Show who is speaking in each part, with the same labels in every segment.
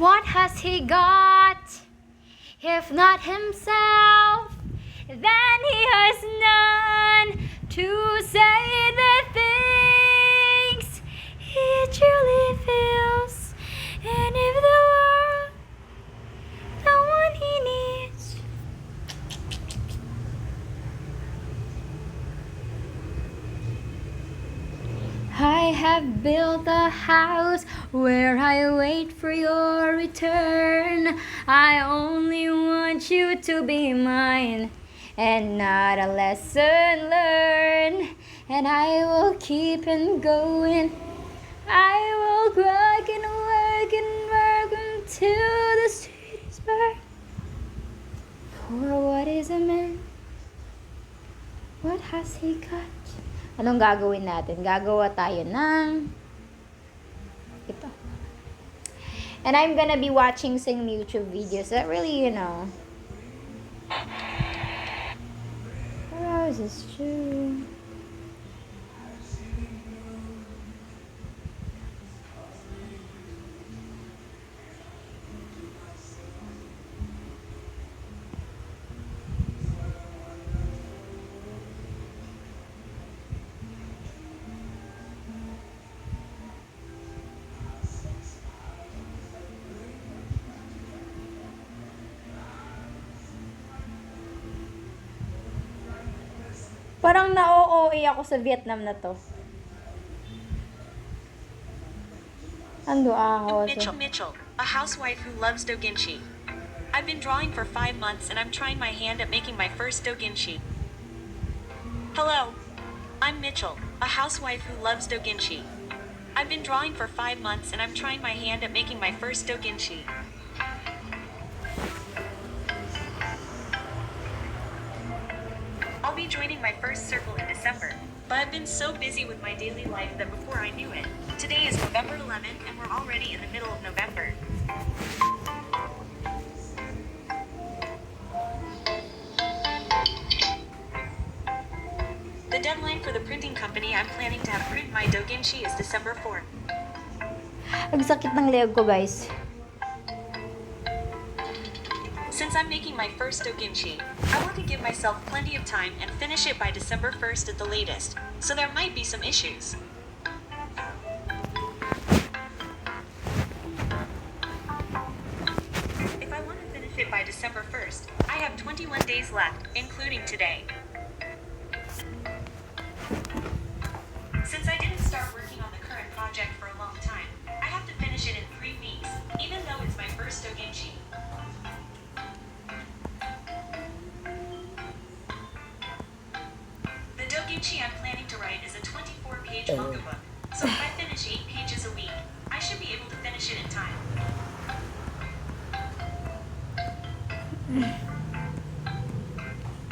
Speaker 1: What has he got? If not himself, then he has none to say the things he truly feels. And if the world, the one he needs. I have built a house where I wait for your return. I only want you to be mine and not a lesson learned. And I will keep on going. I will work and work and work until the street is bare. For what is a man? What has he got? Anong gagawin natin? Gagawa tayo ng ito. And I'm gonna be watching some YouTube videos that really, Roses too. Parang na-OA ako sa Vietnam na to. Ando ako.
Speaker 2: I'm Mitchell, a housewife who loves doujinshi. I've been drawing for 5 months and I'm trying my hand at making my first doujinshi. Hello. I'm Mitchell, a housewife who loves doujinshi. I've been drawing for 5 months and I'm trying my hand at making my first doujinshi. I'll be joining my first circle in December, but I've been so busy with my daily life that before I knew it, today is November 11th and we're already in the middle of November. The deadline for the printing company I'm planning to have print my doujinshi is December 4th.
Speaker 1: Ang sakit ng leg ko, guys.
Speaker 2: Since I'm making my first doujinshi, I want to give myself plenty of time and finish it by December 1st at the latest, so there might be some issues. If I want to finish it by December 1st, I have 21 days left, including today. Since I didn't start working on the current project for a long time, I have to finish it in 3 weeks, even though it's my first doujinshi. The doujinshi I'm planning to write is a 24-page manga book, so if I finish 8 pages a week, I should be able to finish it in time.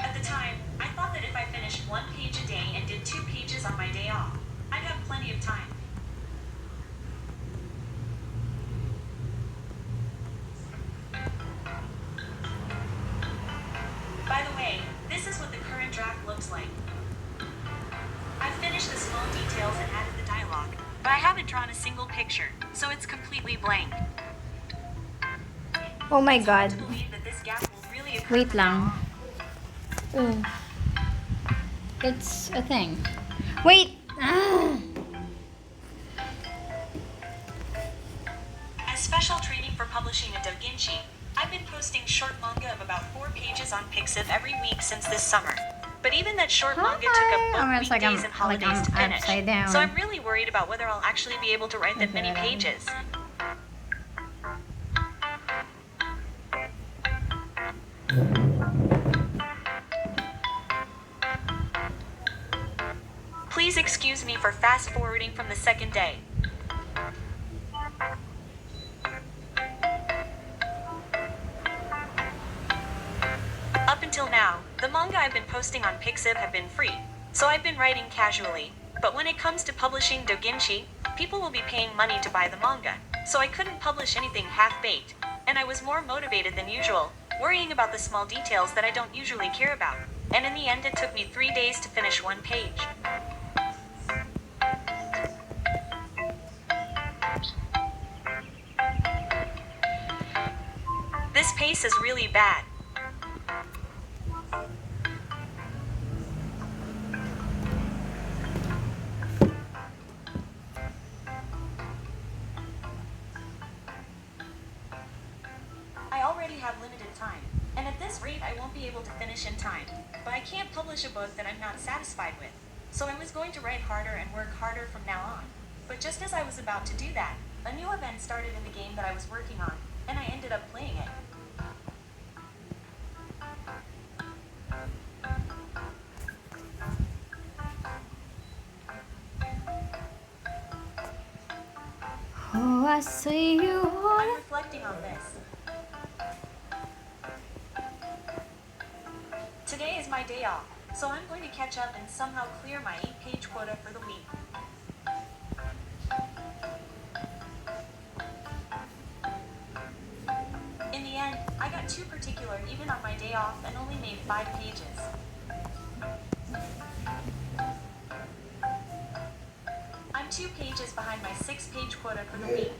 Speaker 2: At the time, I thought that if I finished 1 page a day and did 2 pages on my day off, I'd have plenty of time. By the way, this is what the current draft looks like. I've finished the small details and added the dialogue, but I haven't drawn a single picture, so it's completely blank.
Speaker 1: Oh my
Speaker 2: It's hard
Speaker 1: God.
Speaker 2: to believe that this gap will really occur
Speaker 1: Wait
Speaker 2: from now
Speaker 1: lang.
Speaker 2: on.
Speaker 1: It's a thing. Wait!
Speaker 2: As special training for publishing a doujinshi, I've been posting short manga of about 4 pages on Pixiv every week since this summer. But even that short manga took up both
Speaker 1: Almost like
Speaker 2: weekdays
Speaker 1: I'm-
Speaker 2: and holidays
Speaker 1: like
Speaker 2: to
Speaker 1: I'm
Speaker 2: finish.
Speaker 1: upside down.
Speaker 2: So I'm really worried about whether I'll actually be able to write that many pages. Please excuse me for fast forwarding from the second day. Up until now, the manga I've been posting on Pixiv have been free, so I've been writing casually. But when it comes to publishing doujinshi, people will be paying money to buy the manga, so I couldn't publish anything half-baked, and I was more motivated than usual, worrying about the small details that I don't usually care about. And in the end it took me 3 days to finish 1 page. This pace is really bad. I already have limited time, and at this rate I won't be able to finish in time. But I can't publish a book that I'm not satisfied with. So I was going to write harder and work harder from now on. But just as I was about to do that, a new event started in the game that I was working on, and I ended up playing it.
Speaker 1: Oh, I see you
Speaker 2: I'm
Speaker 1: all.
Speaker 2: reflecting on this. Today is my day off, so I'm going to catch up and somehow clear my 8-page quota for the week. In the end, I got too particular even on my day off and only made 5 pages. I'm 2 pages behind my 6-page quota for the week.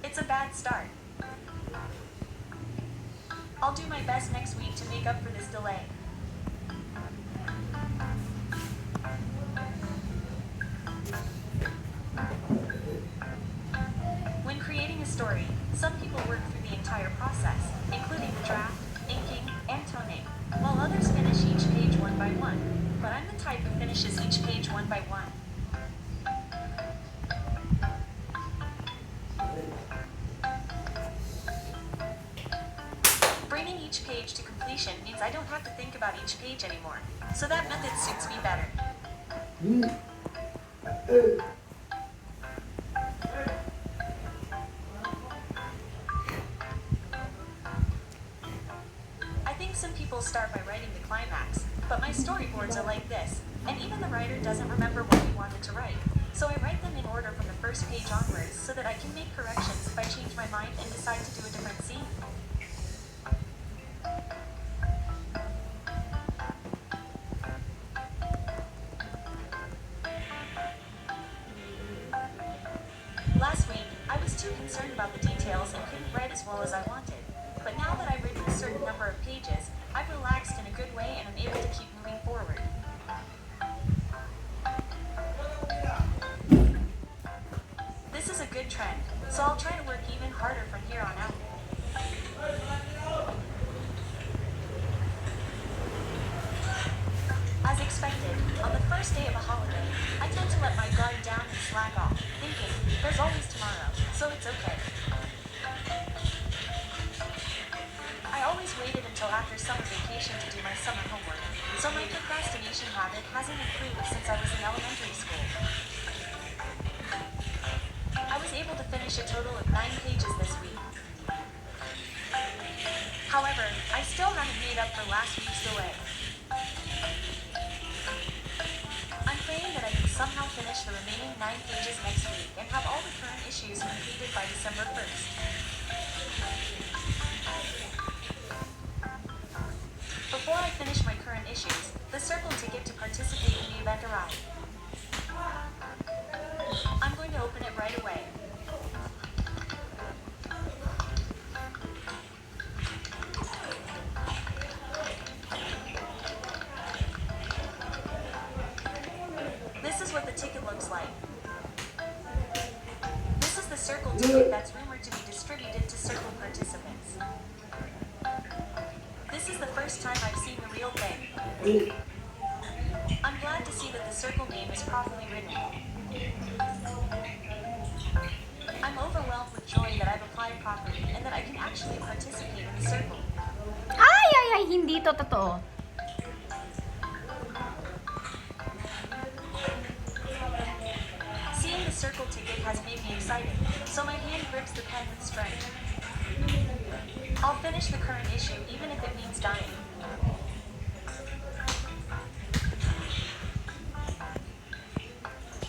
Speaker 2: It's a bad start. I'll do my best next week to make up for this delay. When creating a story, some people work through the entire process, including the draft, inking, and toning, while others finish each page one by one. But I'm the type who finishes each page one by one. Bringing each page to completion means I don't have to think about each page anymore, so that method suits me better. I think some people start by writing the climax, but my storyboards are like this, and even the writer doesn't remember what he wanted to write. So I write them in order from the first page onwards so that I can make corrections if I change my mind and decide to do a different scene. Last week, I was too concerned about the details and couldn't write as well as I wanted. But now that I've written a certain number of pages, I've relaxed in a good way and I'm able to keep moving forward. This is a good trend, so I'll try to work even harder from here on out. As expected, on the first day of a holiday, I tend to let my guard down and slack off, thinking, there's always tomorrow, so it's okay. I always waited until after summer vacation to do my summer homework, so my procrastination habit hasn't improved since I was in elementary school. I was able to finish a total of 9 pages this week. However, I still haven't made up for last week's delay. I'm praying that I can somehow finish the remaining 9 pages next week and have all the current issues completed by December 1st. Before I finish my current issues, the circle ticket to participate in the event arrived. I'm going to open it right away. This is what the ticket looks like. This is the circle ticket that's rumored to be distributed to circle participants. This is the first time I've seen the real thing. I'm glad to see that the circle name is properly written. I'm overwhelmed with joy that I've applied properly and that I can actually participate in the circle.
Speaker 1: Ay, hindi to totoo.
Speaker 2: Seeing the circle ticket has made me excited, so my hand grips the pen with strength. I'll finish the current issue even if it means dying.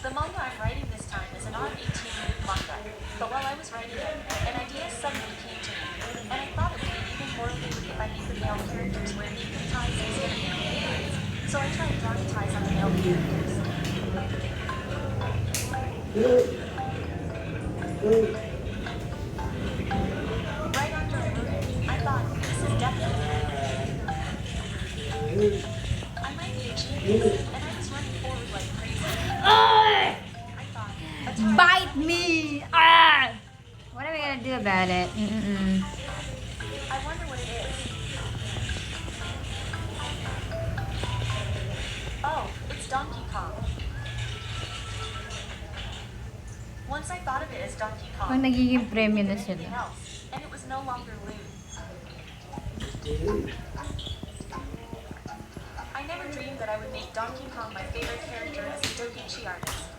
Speaker 2: The manga I'm writing this time is an odd 18-minute manga, but while I was writing it, an idea suddenly came to me, and I thought it would be even more vivid if I made the male characters wear neckties instead of earrings. So I tried drawing ties on the male characters.
Speaker 1: Bite me! Ah! What are we gonna do about it? Mm-mm-mm.
Speaker 2: I wonder what it is. Oh, it's Donkey Kong. Once I thought of it as Donkey Kong,
Speaker 1: Pag nagiging
Speaker 2: I couldn't
Speaker 1: premyo
Speaker 2: think
Speaker 1: na
Speaker 2: of anything
Speaker 1: sila.
Speaker 2: else, and it was no longer lewd. I never dreamed that I would make Donkey Kong my favorite character as a doujinshi artist.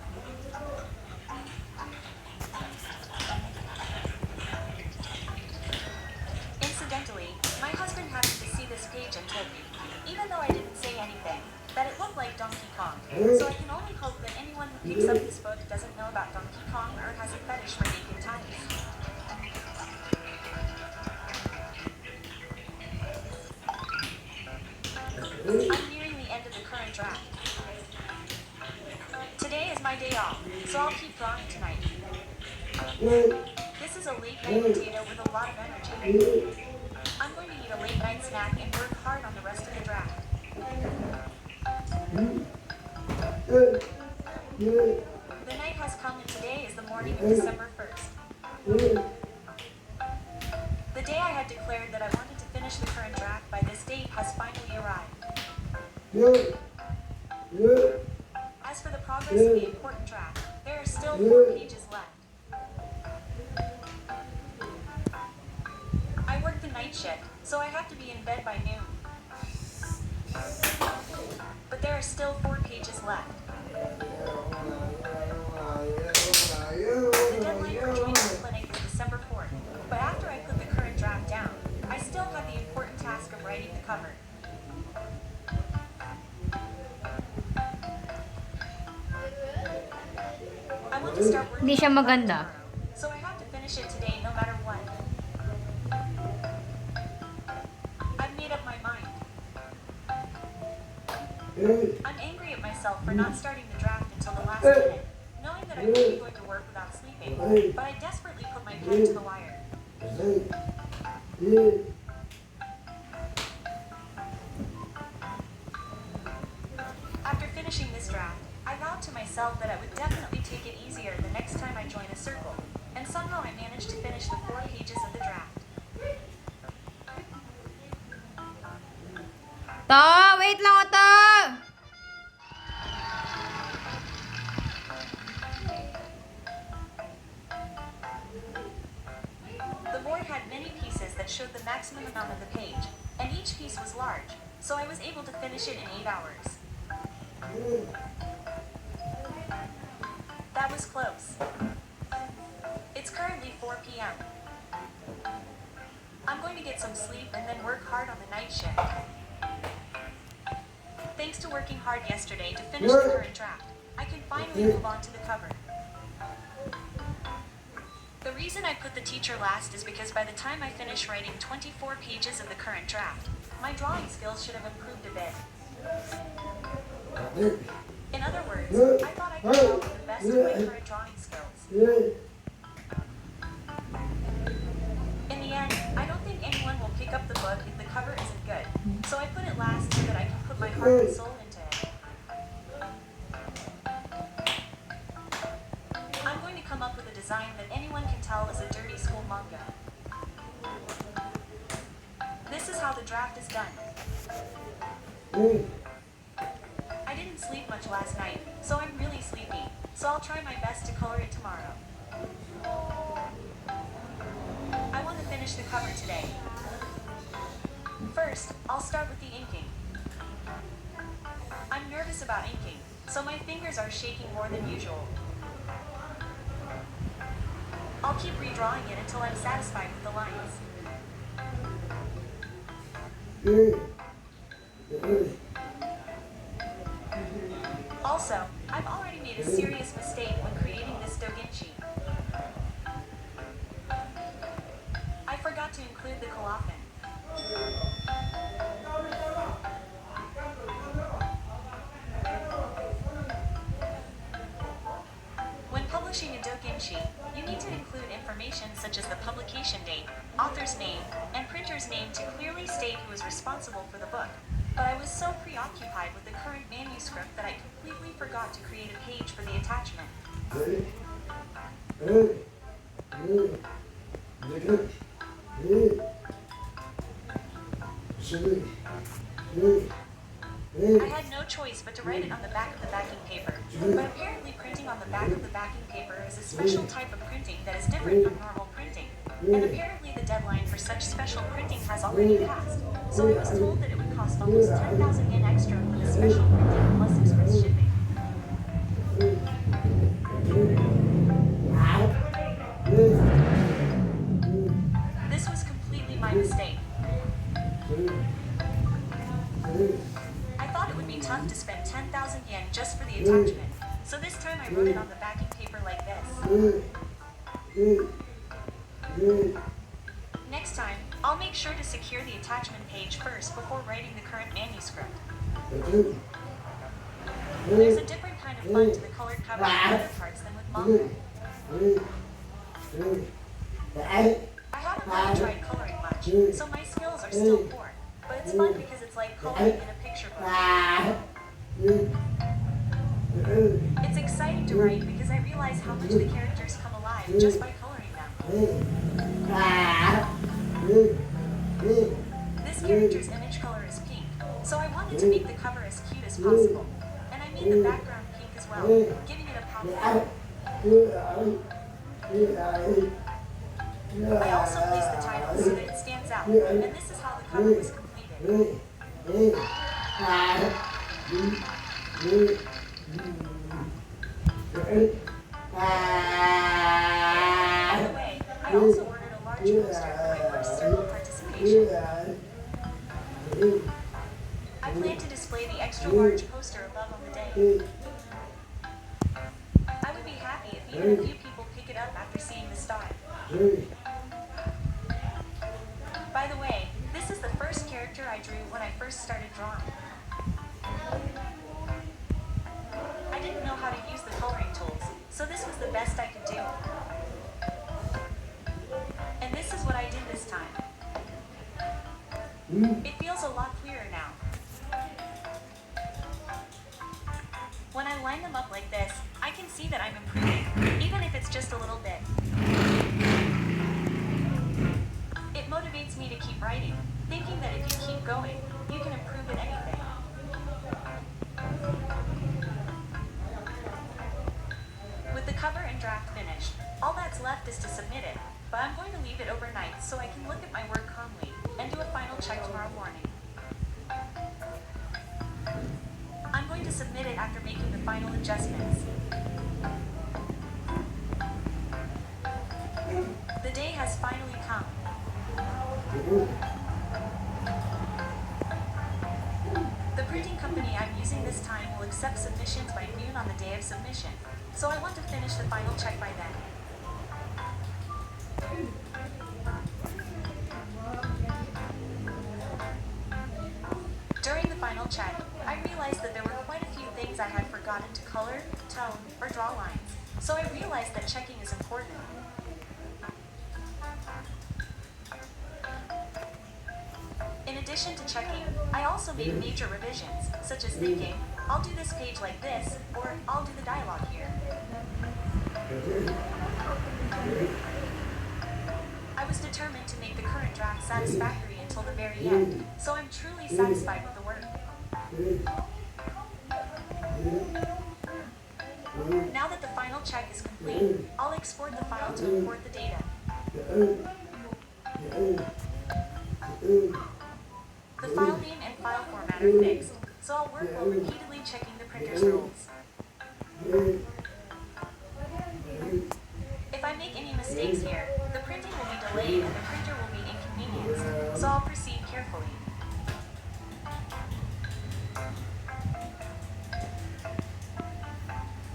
Speaker 2: Incidentally, my husband happened to see this page and told me, even though I didn't say anything, that it looked like Donkey Kong. So I can only hope that anyone who picks up this book doesn't know about Donkey Kong or has a fetish for naked times. I'm nearing the end of the current draft. Today is my day off, so I'll keep drawing tonight. This is a late night potato with a lot of energy. I'm going to eat a late night snack and work hard on the rest of the draft. The night has come and today is the morning of December 1st. The day I had declared that I wanted to finish the current draft by this date has finally arrived. As for the progress of the important draft, there are still 4 pages left. I work the night shift, so I have to be in bed by noon. But there are still 4 pages left. The deadline for joining the clinic is December 4th, but after I put the current draft down, I still have the important task of writing the cover. I want to start working
Speaker 1: Hindi siya
Speaker 2: on the cover
Speaker 1: maganda.
Speaker 2: tomorrow, so I have to finish it today no matter what. I've made up my mind. I'm angry at myself for not starting the draft until the last minute, knowing that I won't be going to work without sleeping, but I desperately put my pen to the wire. After finishing this draft, I vowed to myself that I would definitely take it easier the next time I join a circle, and somehow I managed to finish the 4 pages of the draft.
Speaker 1: To! Wait lang o, to!
Speaker 2: The board had many pieces that showed the maximum amount of the page, and each piece was large, so I was able to finish it in 8 hours. That was close. It's currently 4 p.m. I'm going to get some sleep and then work hard on the night shift. Thanks to working hard yesterday to finish the current draft, I can finally move on to the cover. The reason I put the teacher last is because by the time I finish writing 24 pages of the current draft, my drawing skills should have improved a bit. In other words, I thought I could come up with the best of my current drawing skills. In the end, I don't think anyone will pick up the book if the cover isn't good, so I put it last so that I can put my heart and soul into it. I'm going to come up with a design that anyone can tell is a dirty school manga. This is how the draft is done. I didn't sleep much last night, so I'm really sleepy, so I'll try my best to color it tomorrow. I want to finish the cover today. First, I'll start with the inking. I'm nervous about inking, so my fingers are shaking more than usual. I'll keep redrawing it until I'm satisfied with the lines. Also, I've already made a serious mistake when creating this doujinshi. I forgot to include the colophon. When publishing a doujinshi, you need to include information such as the publication date, author's name, and printer's name to clearly state who is responsible for the book. But I was so preoccupied with the current manuscript that I completely forgot to create a page for the attachment. I had no choice but to write it on the back of the backing paper. But apparently printing on the back of the backing paper is a special type of printing that is different from normal printing. And apparently the deadline for such special printing has already passed. So I was told that it would cost almost 10,000 yen extra for the special printing plus express shipping. This was completely my mistake. I thought it would be tough to spend 10,000 yen just for the attachment, so this time I wrote it on the backing paper like this. Next time, I'll make sure to secure the attachment page first before writing the current manuscript. There's a different kind of fun to the colored cover and other parts than with manga. I haven't really tried coloring much, so my skills are still poor, but it's fun because it's like coloring in a picture book. It's exciting to write because I realize how much the characters come alive just by coloring them. This character's image color is pink, so I wanted to make the cover as cute as possible. And I made the background pink as well, giving it a pop. I also placed the title so that it stands out, and this is how the cover was completed. By the way, I also ordered a large poster for my first circle participation. I plan to display the extra large poster above on the day. I would be happy if even a few people pick it up after seeing the style. By the way, this is the first character I drew when I first started drawing. I didn't know how to use the coloring tools, so this was the best I could do. And this is what I did this time. It feels a lot clearer now. When I line them up like this, I can see that I'm improving, even if it's just a little bit. It motivates me to keep writing, thinking that if you keep going, you can improve at anything. With the cover and draft finished, all that's left is to submit it, but I'm going to leave it overnight so I can look at my work calmly and do a final check tomorrow morning. I'm going to submit it after making the final adjustments. The day has finally come. The printing company I'm using this time will accept submissions by noon on the day of submission, so I want to finish the final check by then. During the final check, I realized that there were quite a few things I had forgotten to color, tone, or draw lines, so I realized that checking is important. In addition to checking, I also made major revisions, such as thinking, I'll do this page like this, or I'll do the dialogue here. I was determined to make the current draft satisfactory until the very end, so I'm truly satisfied with the work. Now that the final check is complete, I'll export the file to import the data. The file name and file format are fixed, so I'll work while repeatedly checking the printer's rules. If I make any mistakes here, the printing will be delayed and the printer will be inconvenienced, so I'll proceed carefully.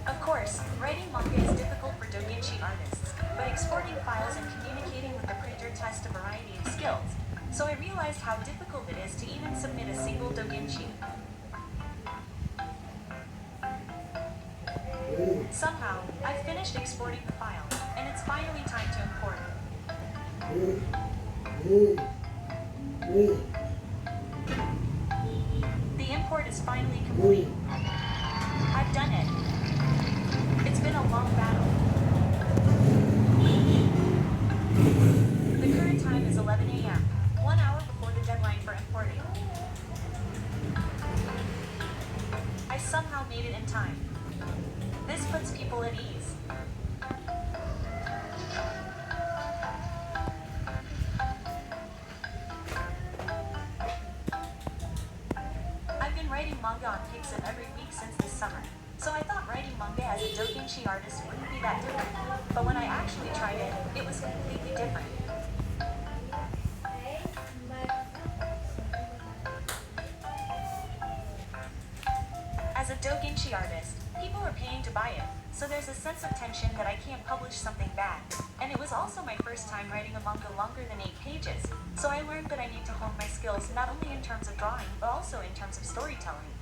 Speaker 2: Of course, writing manga is difficult for doujinshi artists, but exporting files and communicating with the printer test a variety of skills, so I realized how difficult it is to even submit a single doujinshi. Somehow, I've finished exporting the file, and it's finally time to import. The import is finally complete. I've done it. It's been a long battle. manga on Pixiv every week since this summer. So I thought writing manga as a doujinshi artist wouldn't be that different. But when I actually tried it, it was completely different. As a doujinshi artist, people are paying to buy it, so there's a sense of tension that I can't publish something bad. And it was also my first time writing a manga longer than 8 pages, so I learned that I need to hone my skills not only in terms of drawing, but also in terms of storytelling.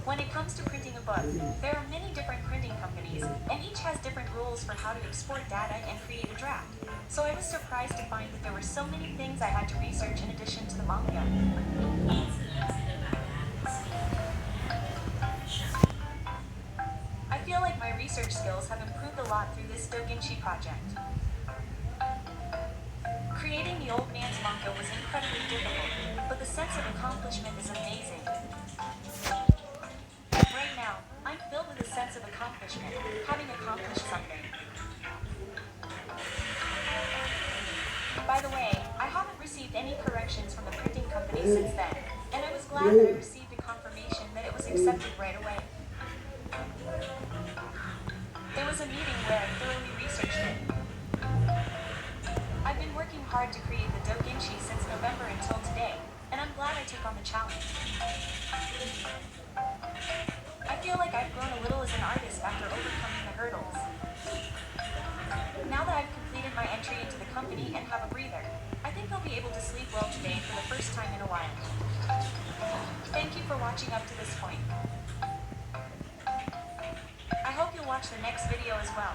Speaker 2: When it comes to printing a book, there are many different printing companies, and each has different rules for how to export data and create a draft. So I was surprised to find that there were so many things I had to research in addition to the manga. I feel like my research skills have improved a lot through this doujinshi project. Creating the old man's manga was incredibly difficult, but the sense of accomplishment is amazing. Right now, I'm filled with a sense of accomplishment, having accomplished something. By the way, I haven't received any corrections from the printing company since then, and I was glad that I received a confirmation that it was accepted right away. There was a meeting where I thoroughly researched it. I've been working hard to create the doujinshi since November until today, and I'm glad I took on the challenge. I feel like I've grown a little as an artist after overcoming the hurdles. Now that I've completed my entry into the company and have a breather, I think I'll be able to sleep well today for the first time in a while. Thank you for watching up to this point. I hope you'll watch the next video as well.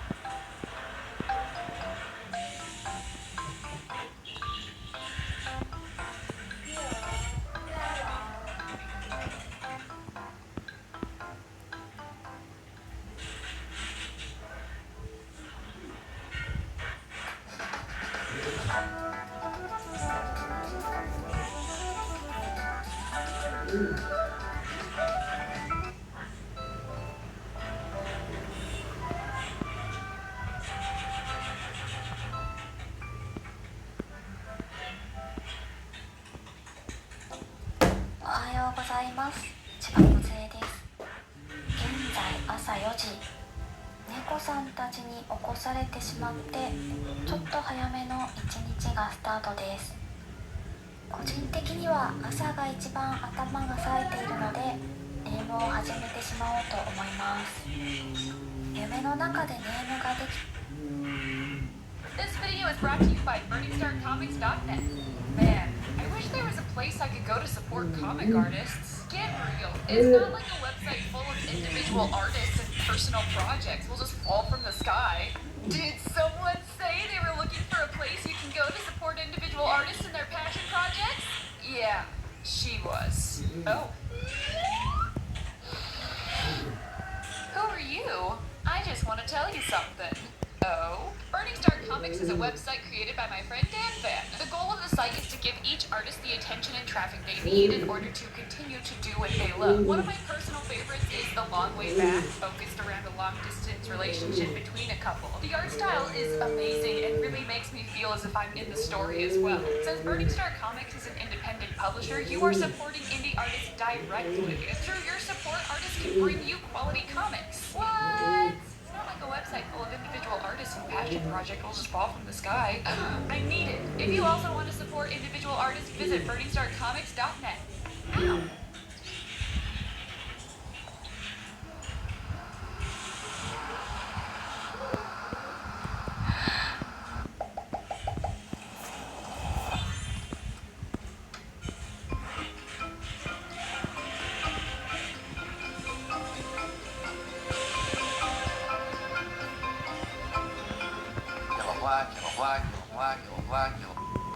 Speaker 3: おはようございます。千葉梢です。現在朝4時。猫さんたちに起こされてしまってちょっと早めの一日がスタートです。個人的には朝が一番頭が冴えているのでネームを始めてしまおうと思います。夢の中でネームができ
Speaker 4: This video is brought to you by BurningstarComics.net. Man, I wish there was a place I could go to support comic artists. Get real. It's not like a website full of individual artists and personal projects will just fall from the sky. Did someone say they were looking for a place you can go to support individual artists and their passion projects? Yeah, she was. Oh. Who are you? I just want to tell you something. Oh? Burning Star Comics is a website created by my friend Dan Van. The goal of the site is to give each artist the attention and traffic they need in order to continue to do what they love. One of my personal favorites is The Long Way Back, focused around a long-distance relationship between a couple. The art style is amazing and really makes me feel as if I'm in the story as well. Since Burning Star Comics is an independent publisher, you are supporting indie artists directly. Through your support, artists can bring you quality comics. What? It's not like a website full of individual artists and passion projects will just fall from the sky. I need it. If you also want to support individual artists, visit BurningstarComics.net. Ow.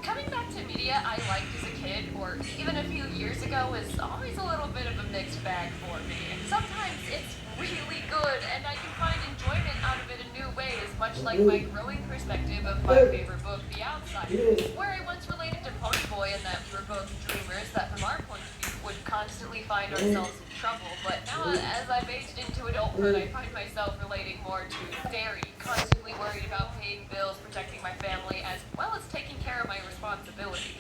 Speaker 4: Coming back to media I liked as a kid, or even a few years ago, is always a little bit of a mixed bag for me. Sometimes it's really good, and I can find enjoyment out of it in new ways, much like my growing perspective of my favorite book, The Outsiders, where I once related to Ponyboy and that we were both dreamers that from our point of view would constantly find ourselves trouble, but now as I've aged into adulthood, I find myself relating more to Derry, constantly worried about paying bills, protecting my family, as well as taking care of my responsibilities.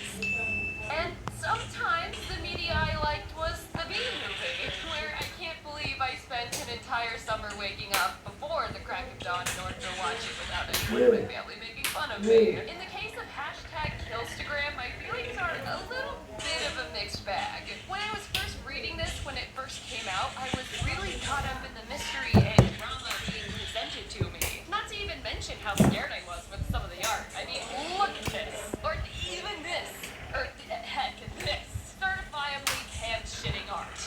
Speaker 4: And sometimes the media I liked was the Bee Movie, where I can't believe I spent an entire summer waking up before the crack of dawn in order to watch it without anyone in my family making fun of me. In the case of hashtag Killstagram, my feelings are a little bit of a mixed bag. When I was first reading this, when it first came out, I was really caught up in the mystery and drama being presented to me. Not to even mention how scared I was with some of the art. I mean, look at this. Or even this. Or heck, this. Certifiably pants-shitting art.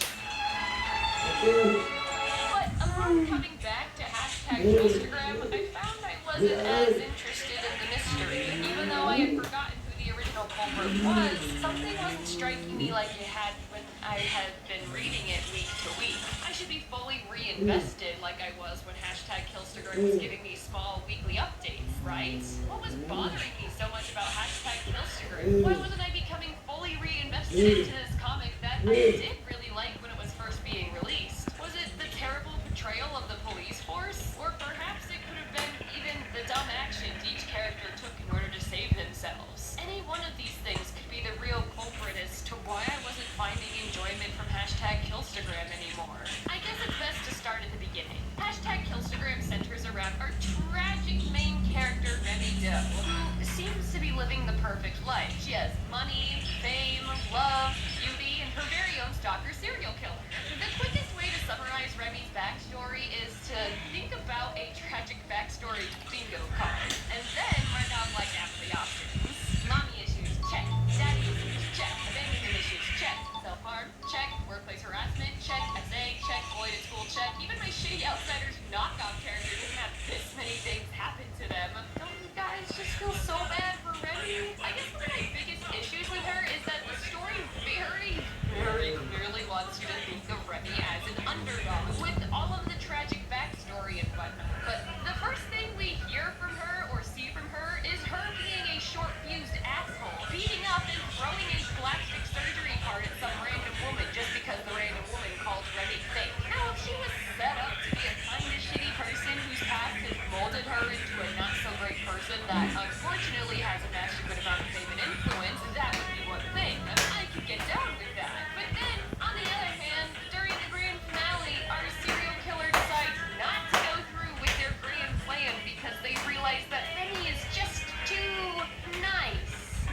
Speaker 4: But upon coming back to hashtag Instagram, I found I wasn't as interested in the mystery. Even though I had forgotten who the original culprit was, something wasn't striking me like it had when I had been reading it week to week. I should be fully reinvested like I was when hashtag Killstagram was giving me small weekly updates, right? What was bothering me so much about hashtag Killstagram? Why wasn't I becoming fully reinvested into this comic that I did really like when it was first being released? Was it the terrible portrayal of the police force? Or perhaps it could have been even the dumb actions each character took in order to save themselves. Any one of these things could be the real culprit as to why I wasn't finding enjoyment from hashtag Killstagram anymore. I guess it's best to start at the beginning. Hashtag Killstagram centers around our tragic main character, Remy Doe, who seems to be living the perfect life. She has money, fame, love, beauty, and her very own stalker serial killer. The quickest way to summarize Remy's backstory is to think about a tragic backstory bingo card, and then run down like half the options. Mommy issues, check. Daddy issues, check. Abandonment issues, check. Self-harm, check. Workplace harassment, check. SA, check. Bullied at school, check. Even my shitty Outsiders knockoff character doesn't have this many things happen to them. Don't you guys just feel so bad for Remy? I guess one of my biggest issues with her is that the story very clearly wants you to think of Remy as an underdog, with all of the tragic backstory and whatnot. But the first thing we hear from her or see from her is her being a short-fused asshole, beating up and throwing a plastic surgery card at some random woman just because the random woman called Remy fake. Now, if she was set up to be a kind of shitty person whose past has molded her into a not-so-great person that unfortunately has amassed a good amount of fame and influence, that would be one thing. I could get down with that. But then, on the other hand, during the grand finale, our serial killer decides not to go through with their grand plan because they realize that Remy is just too nice.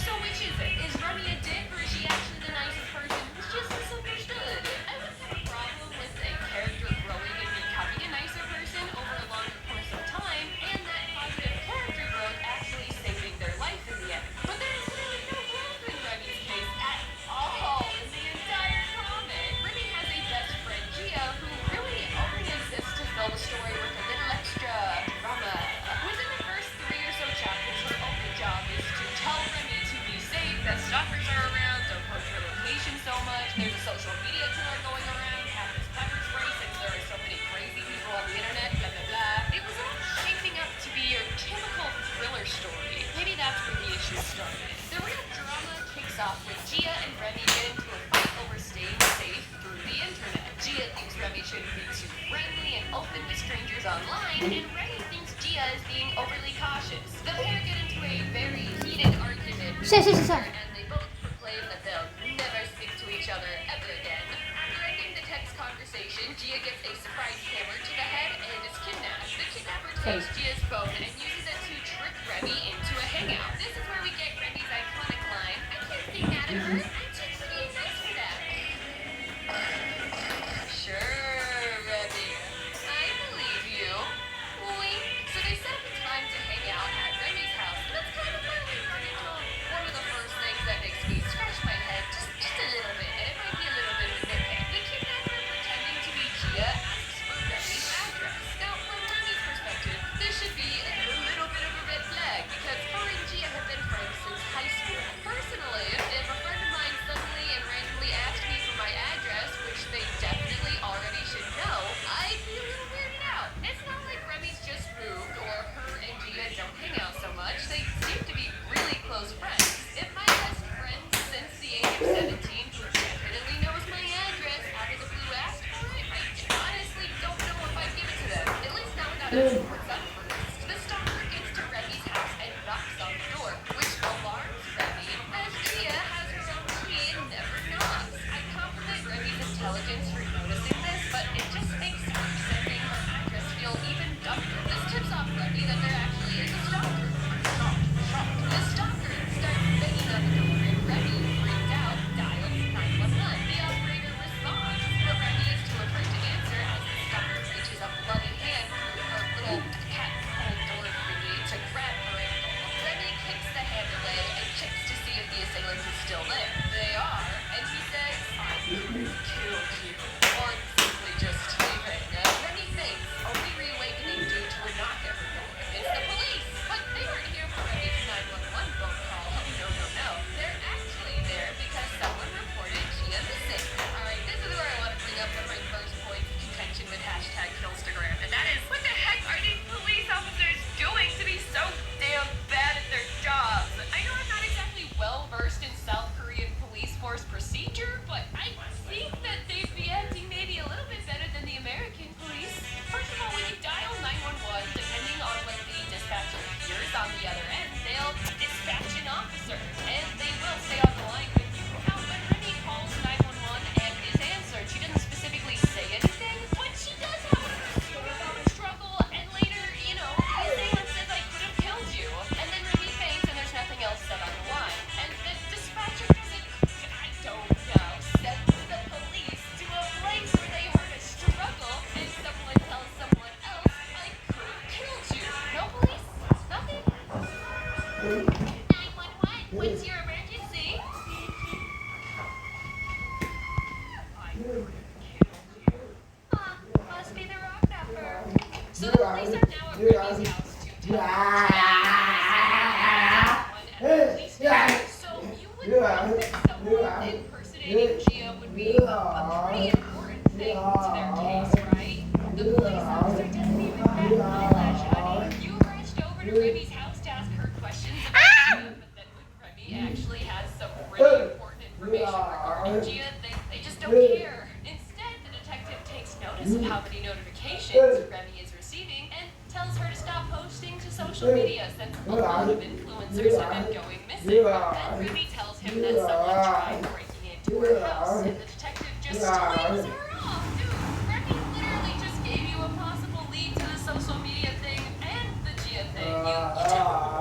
Speaker 4: So which is it? Is Remy a dick or is she actually the nicest person who's just misunderstood? I wouldn't have a problem with a character growing and becoming a nicer person over a longer course of time, and that positive character growth actually saving their life in the end. But there is really no growth in Remy's case at all in the entire comic. Remy has a best friend, Gia, who really only exists to fill the story with a little extra drama. Within the first 3 or so chapters, her only job is to tell Remy to be safe, that stalkers are around, don't post her location so much, there's a social media tour going around, have this pepper spray since there are so many crazy people on the internet, blah blah blah. It was all shaping up to be your typical thriller story. Maybe that's where the issue started. The real drama kicks off when Gia and Remy get into a fight over staying safe through the internet. Gia thinks Remy shouldn't be too friendly and open with strangers online, and Remy thinks Gia is being overly cautious. The pair get into a very heated argument, and they both proclaim that they'll never speak to each other ever again. After ending the text conversation, Gia gets a surprise hammer to the head and is kidnapped. The kidnapper takes Gia's phone and uses it to trick Remy into a hangout. This is where we get Remy's iconic line, "I can't be mad at her, I'm just being nice for that." Sure, Remy. I believe you. Wink. So they set up a time to hang out at Remy's house. That's kind of where we run into one of the first things that makes me scratch my head just a little bit, and it might be a little bit of a nitpick. The kidnapper pretending to be Gia asks for Remy's address. Now, from Remy's perspective, this should be a What's up first? The stalker gets to Remy's house and knocks on the door, which alarms Remy, as Gia has her own key and never knocks. I compliment Remy's intelligence for noticing this, but it just makes her sending her address feel even dumber. This tips off Remy that there actually is a stalker. Shocked. The stalker starts banging on the door, and Remy, freaked out, dials 911. The operator responds, but Remy is too afraid to answer as the stalker reaches a bloody hand through her little cat-hole door thingy to grab her ankle. Remy kicks the hand away and checks to see if the assailant is still there. They are, and he says, "I killed you," or simply just leaving. Remy thinks, only reawakening due to a knock at her door. It's the police, but they weren't here for Remy's 911 phone call. No. They're actually there because someone reported Gia missing. Alright, this is where I want to bring up one of my first points of contention with #Killstagram, and that is, what the heck are these police officers doing to be so damn bad at their jobs? I know I'm not exactly well versed in South Korean police force procedure, but I think that they'd be acting maybe a little bit better than the American police. First of all, when you dial 911, depending on what the dispatcher hears on the other end, they'll dispatch an officer, and they will stay on the line with you. Now, when Remy calls 911 and is answered, she doesn't specifically say anything, but she does have a phone struggle, and later, the assailant says, "I could have killed you," and then Remy faints and there's nothing else said on the line. And the dispatcher doesn't, I don't know, send the police to a place where they heard a struggle, and someone tells someone else, "I could have killed you." No police? Nothing? 911, what's your emergency? I could have killed you. Must be the rock number. So the police are now at Remy's house to tell So you would think that someone impersonating Gia would be a pretty important thing to their case, right? The police officer doesn't even have eyelash, honey. You rushed over to Remy's house to ask her questions about Gia, but then when Remy actually has some really important information regarding Gia, they just don't care. Instead, the detective takes notice of how many notifications Remy is receiving and tells her to stop posting to social media since a lot of influencers have been going missing. Then Remy tells him that someone tried breaking into her house, and the detective just leaves her off. Dude, Remy literally just gave you a possible lead to the social media thing and the Gia thing. You don't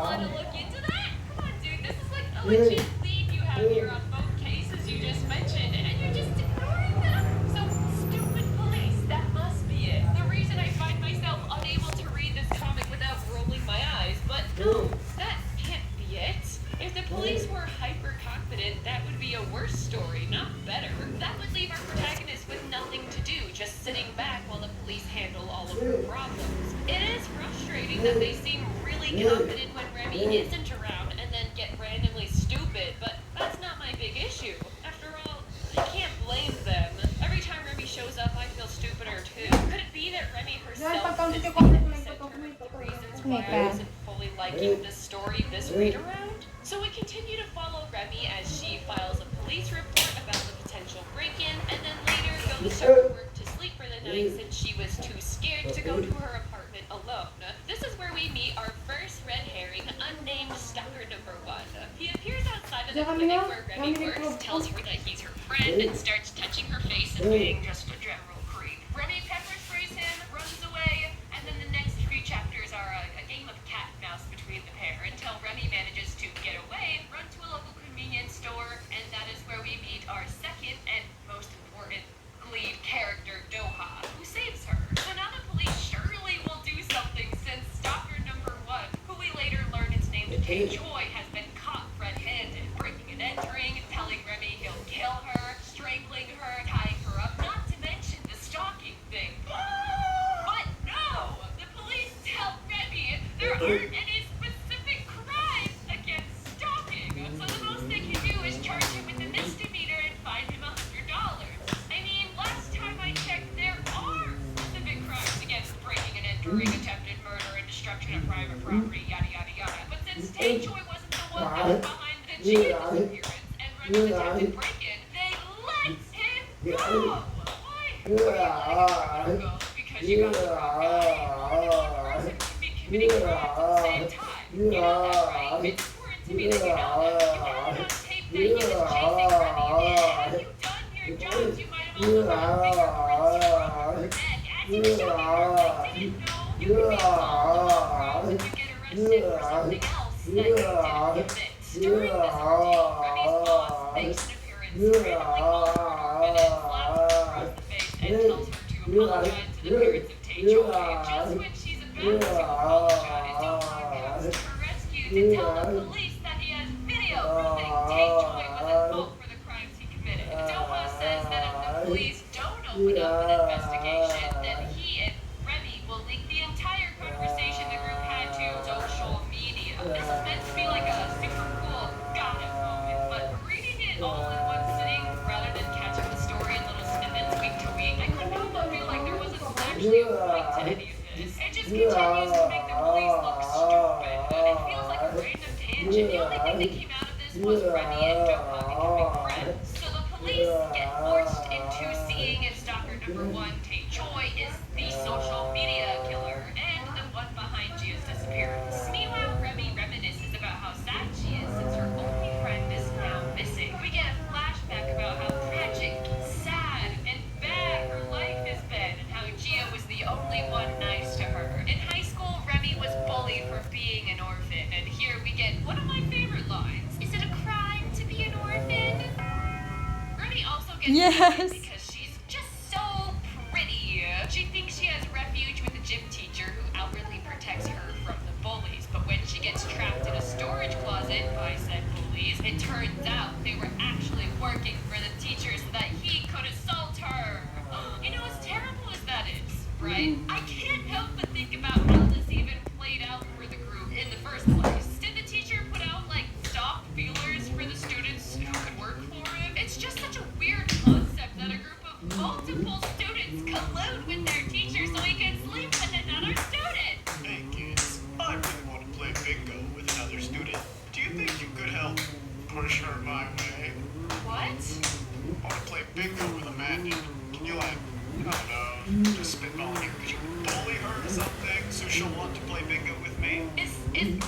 Speaker 4: want to look into that? Come on, dude, this is like a legit lead you have here on both cases you just mentioned, and you're just ignoring them. So, stupid police, that must be it. The reason I find myself unable to read this comic without rolling my eyes, but no, that can't be it. If the police were hyper-confident, that would be a worse story, not better. That would leave our protagonist with nothing to do, just sitting back while the police handle all of her problems. It is frustrating that they seem really confident when Remy isn't around and then get randomly stupid, but that's not my big issue. After all, I can't blame them. Every time Remy shows up, I feel stupider too. Could it be that Remy herself is the center of the reasons why I wasn't fully liking this story this read around? So we continue to follow Remy as she files a police report about the potential break-in, and then later goes to her work to sleep for the night since she was too scared to go to her apartment alone. This is where we meet our first red herring, unnamed stalker number 1. He appears outside of the clinic where Remy works, tells her that he's her friend, and starts touching her face and being just a general creep. Remy pepper sprays him, runs away, and then the next few chapters are a game of cat and mouse between the pair until Remy manages to get away, run to a local convenience store, and that is where we meet our second and most important lead character, Doha, who saves her. So now the police surely will do something since stalker number 1, who we later learn is named Tae-Joy, has been caught red-handed, breaking and entering, telling Remy he'll kill her, strangling her, tying her up, not to mention the stalking thing. But no! The police tell Remy there aren't any specific crimes against stalking, so the most they can do is charge him with a misdemeanor and fine him $100. I mean, last time I checked, there are specific crimes against breaking and entering, attempted murder, and destruction of private property, yada yada yada. But since Tae-Joy wasn't the one that was behind the Gia disappearance and Remy's attempted break-in, they let him go! Why? Well, you let him go because you got the wrong guy. committing crimes at the same time. You know that, right? It's important to me that you know that. You got it on tape that he was chasing Remy. Had you done your jobs, you might have also found fingerprints from her. And as he was showing her, I didn't know you could be involved among crimes if you get arrested for something else that you didn't commit. During this ordeal, Remy's boss makes an appearance, randomly calls her an orphan and slaps her across the face and tells her to apologize to the parents of Taejoy. Just when she's about to apologize, Dong comes to her rescue to tell the police that he has video proving Taejoy was at fault for the crimes he committed. Dohwa says that if the police don't open up an investigation, then he and Remy will link the entire conversation the group had to social media. This is meant to be like a super cool got it moment, but reading it all in one sitting rather than catching the story in little snippets week to week, I couldn't help but feel like there wasn't actually a point to any of this. It just continues to make the police look stupid, and it feels like a random tangent. The only thing that came out of this was Remy and Dohwa becoming friends. So the police get forced into seeing if stalker number 1, Taejoy, is the social media killer and the one behind Jia's disappearance. Meanwhile, Remy reminisces about how sad she is since her only friend is now missing. We get a flashback about how tragic, sad, and bad her life has been, and how Jia was the only one nice to her. In high school, Remy was bullied for being an orphan, and here we get one of my favorite lines. Is it a crime to be an orphan? Remy also gets
Speaker 1: Yes.
Speaker 4: because she's just so pretty. She thinks she has refuge with a gym teacher who outwardly protects her from the bullies, but when she gets trapped in a storage closet by said bullies, it turns out they were actually working for the teacher so that he could assault her. You know, as terrible as that is, right? I can't help but think about how this even played out for the group in the first place. Did the teacher put out, like, stock feelers for the students who could work for him? It's just such a weird concept that a group of multiple students collude with their teacher so he can sleep with another student.
Speaker 5: Hey kids, I really want to play bingo with another student. Do you think you could help push her my way?
Speaker 4: What?
Speaker 5: I want to play bingo with Amanda. Can you I don't know, just spitball here. Could you bully her or something so she'll want to play bingo with me?
Speaker 4: Is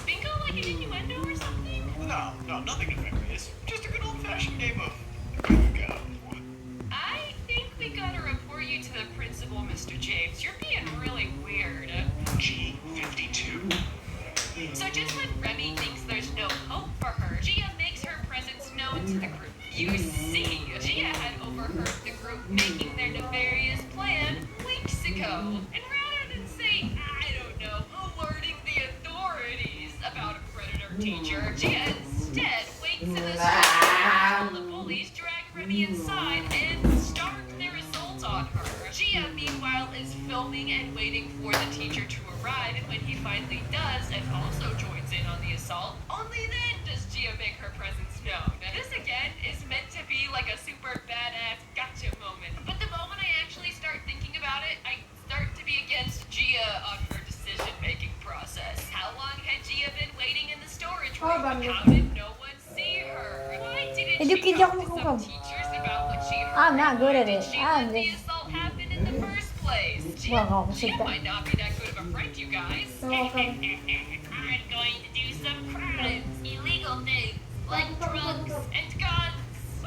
Speaker 4: bingo like an innuendo or something?
Speaker 5: No, nothing nefarious. Just a good old-fashioned game of bingo.
Speaker 4: I think we gotta report you to the principal, Mr. James. You're being really weird.
Speaker 5: G52?
Speaker 4: So just when Remy thinks there's no hope for her, Gia makes her presence known to the group. You see, Gia had overheard the group making their nefarious plan weeks ago. And rather than say, I don't know, alerting the authorities about a predator teacher, Gia instead waits in the street while the bullies drag Remy inside and start their assault on her. Gia, meanwhile, is filming and waiting for the teacher to arrive, and when he finally does and also joins in on the assault, only then does Gia make her presence known. This again is meant to be like a super badass gotcha moment, but the moment I actually start thinking about it, I start to be against Gia on her decision-making process. How long had Gia been waiting in the storage room? How did no one see her? Why didn't she talk to some teachers about what she heard?
Speaker 1: I'm not good at
Speaker 4: Why
Speaker 1: it.
Speaker 4: did she
Speaker 1: I'm
Speaker 4: let the
Speaker 1: just-
Speaker 4: assault happen in the first place?
Speaker 1: Well,
Speaker 4: Gia might not be that good of a friend, you guys. I'm going to do some crimes, illegal things, like drugs and guns.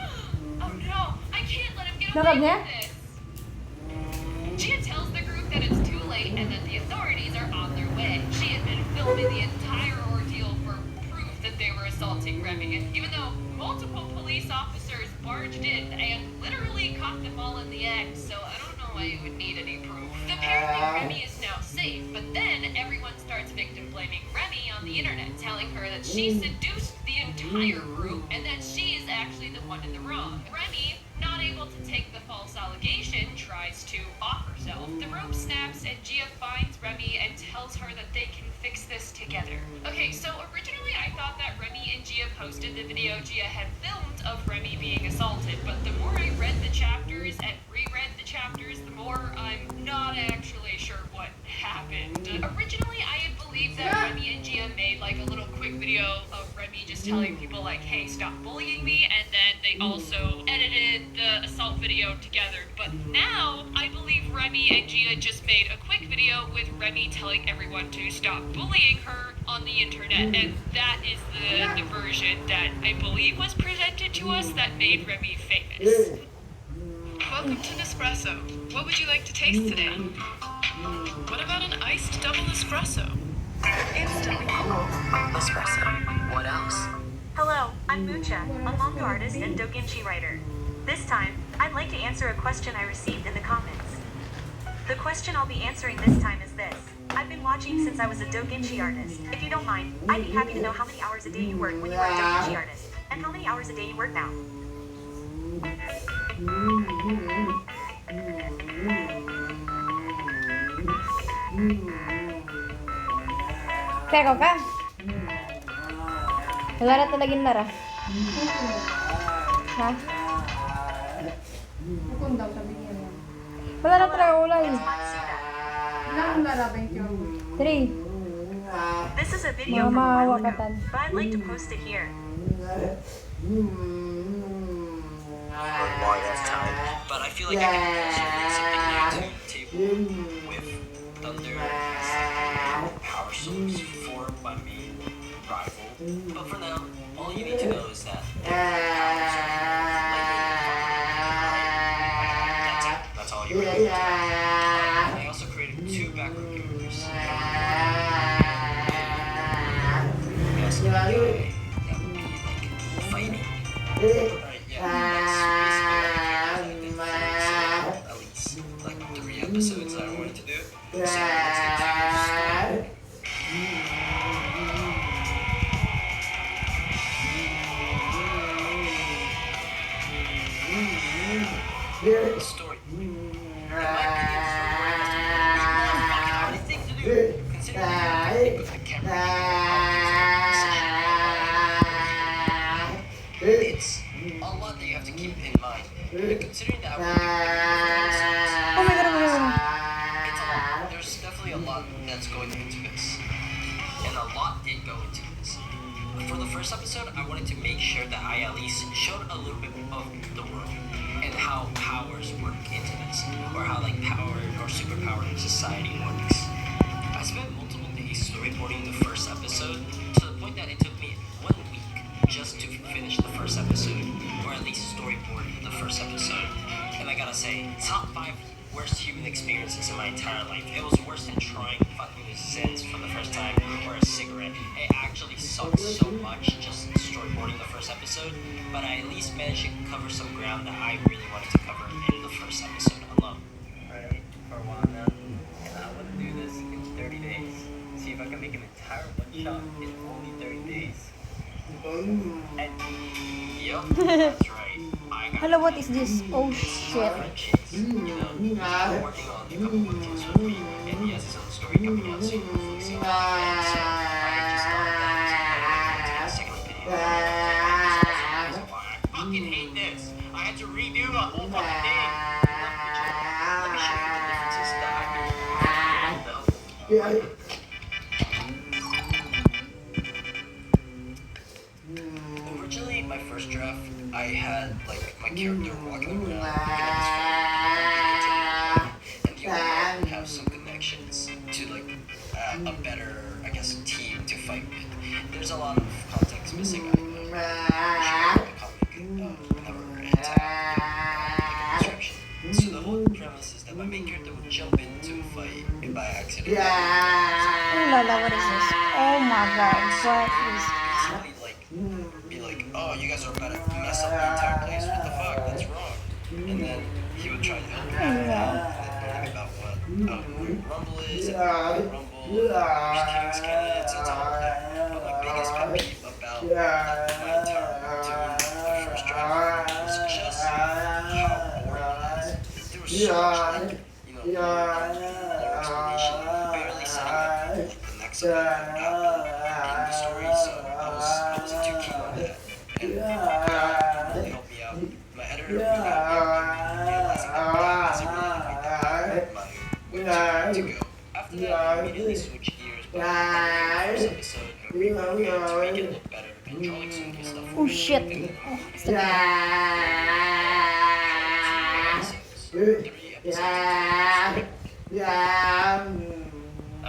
Speaker 4: Oh no, I can't let him get away
Speaker 1: Nakab
Speaker 4: with this. Gia tells the group that it's too late and that the authorities are on their way. She had been filming the entire ordeal for proof that they were assaulting Remy, even though multiple police officers barged in and literally caught them all in the act, so I don't know why you would need any proof. Apparently Remy is now safe, but then everyone starts victim blaming Remy on the internet, telling her that she seduced the entire group and that she is actually the one in the wrong. Remy, not able to take the false allegation, tries to off herself. The rope snaps and Gia finds Remy and tells her that they can fix this together. Okay, so originally I thought that Remy and Gia posted the video Gia had filmed of Remy being assaulted, but the more I read the chapters and reread the chapters, the more I'm not actually sure what happened. Originally I had believed that Remy and Gia made like a little quick video of Remy just telling people like, hey, stop bullying me, and then they also edited the assault video together. But now I believe Remy and Gia just made a quick video with Remy telling everyone to stop bullying her on the internet, and that is the version that I believe was presented to us that made Remy famous. Welcome to Nespresso. What would you like to taste today? What about an iced double espresso? Instantly cool.
Speaker 2: Espresso. What else? Hello, I'm Mucha, a manga artist and doujinshi writer. This time, I'd like to answer a question I received in the comments. The question I'll be answering this time is this. I've been watching since I was a doujinshi artist. If you don't mind, I'd be happy to know how many hours a day you work when you were a doujinshi artist, and how many hours a day you work now.
Speaker 1: Pero ka? Wala na talagin Lara. Ha?
Speaker 6: Kung daw sabi niya lang.
Speaker 1: Wala na talaga ulay.
Speaker 6: Ilang lalabay ko?
Speaker 1: 3.
Speaker 2: This is a video from a while ago,
Speaker 1: Mawawakatan.
Speaker 2: but I'd like to post it here.
Speaker 7: More this time. But I feel like I can also bring something new to the table with Thunder as power source for my main rival. But for now, all you need to know is that powers are lightning and fire. That's it. That's all you really need to know. I also created 2 background characters. Yes, a guy that would be like fighting. Alright, yeah, that's basically what I did for at least like 3 episodes that I wanted to do. So let's get to the story. In my opinion, the story has to be a fucking hardest thing to do, considering you have to think of the camera It's a lot that you have to keep in mind. And considering that I work
Speaker 1: Oh my god, oh my god.
Speaker 7: it's a lot. There's definitely a lot that's going into this. And a lot did go into this. For the first episode, I wanted to make sure that I at least showed a little bit of the world and how powers work into this, or how like power or superpower in society works. I spent multiple days storyboarding the first episode to the point that it took me 1 week just to finish the first episode, or at least storyboard the first episode. And I gotta say, top 5 worst human experiences in my entire life. It was worse than trying fucking Zens for the first time, or a cigarette. It actually sucked so much just storyboarding the first episode, but I at least managed to cover some ground that I really wanted to cover in the first episode alone.
Speaker 8: Right, for a while now. And I want to do this in 30 days. See if I can make an entire one shot in only 30 days. And
Speaker 7: Yep, that's right. I got
Speaker 1: Hello, what is this? Oh shit.
Speaker 7: friendships. You know, he's been working on a couple of things with me, and he has his own story coming out soon. So, and so I just thought that was a second opinion. That's why I fucking hate this. I had to redo the whole fucking thing. Let me show you the differences that I made. Originally, my first draft, I had like my character walking around looking at his phone, and the owner would have some connections to like a better, I guess, team to fight with. There's a lot of context missing. I know. Whenever it's like a description. So the whole premise is that my main character would jump into a fight and by accident.
Speaker 1: Oh la la, what is this? Oh my god, what is...
Speaker 7: Basically, like, be like, oh, you guys are about to mess up the entire place. What the fuck? That's wrong. And then he would try to help me. And learning about what Rumble is, and Rumble, King's Candidates, and all of that. But my biggest pet peeve about my entire my first draft was just how boring it is. There was so much, like, you know, more explanation, barely setting up like, the next event that would happen in the story, so I wasn't too keen on that. And God really helped me out. My editor really helped me out, realizing that wasn't really my way to go. After that, I immediately switched gears by the first episode and reworking it to make it look better and drawing some new stuff.
Speaker 1: Oh shit.
Speaker 7: And then
Speaker 1: Oh, it's the...
Speaker 7: episodes. 3 episodes. As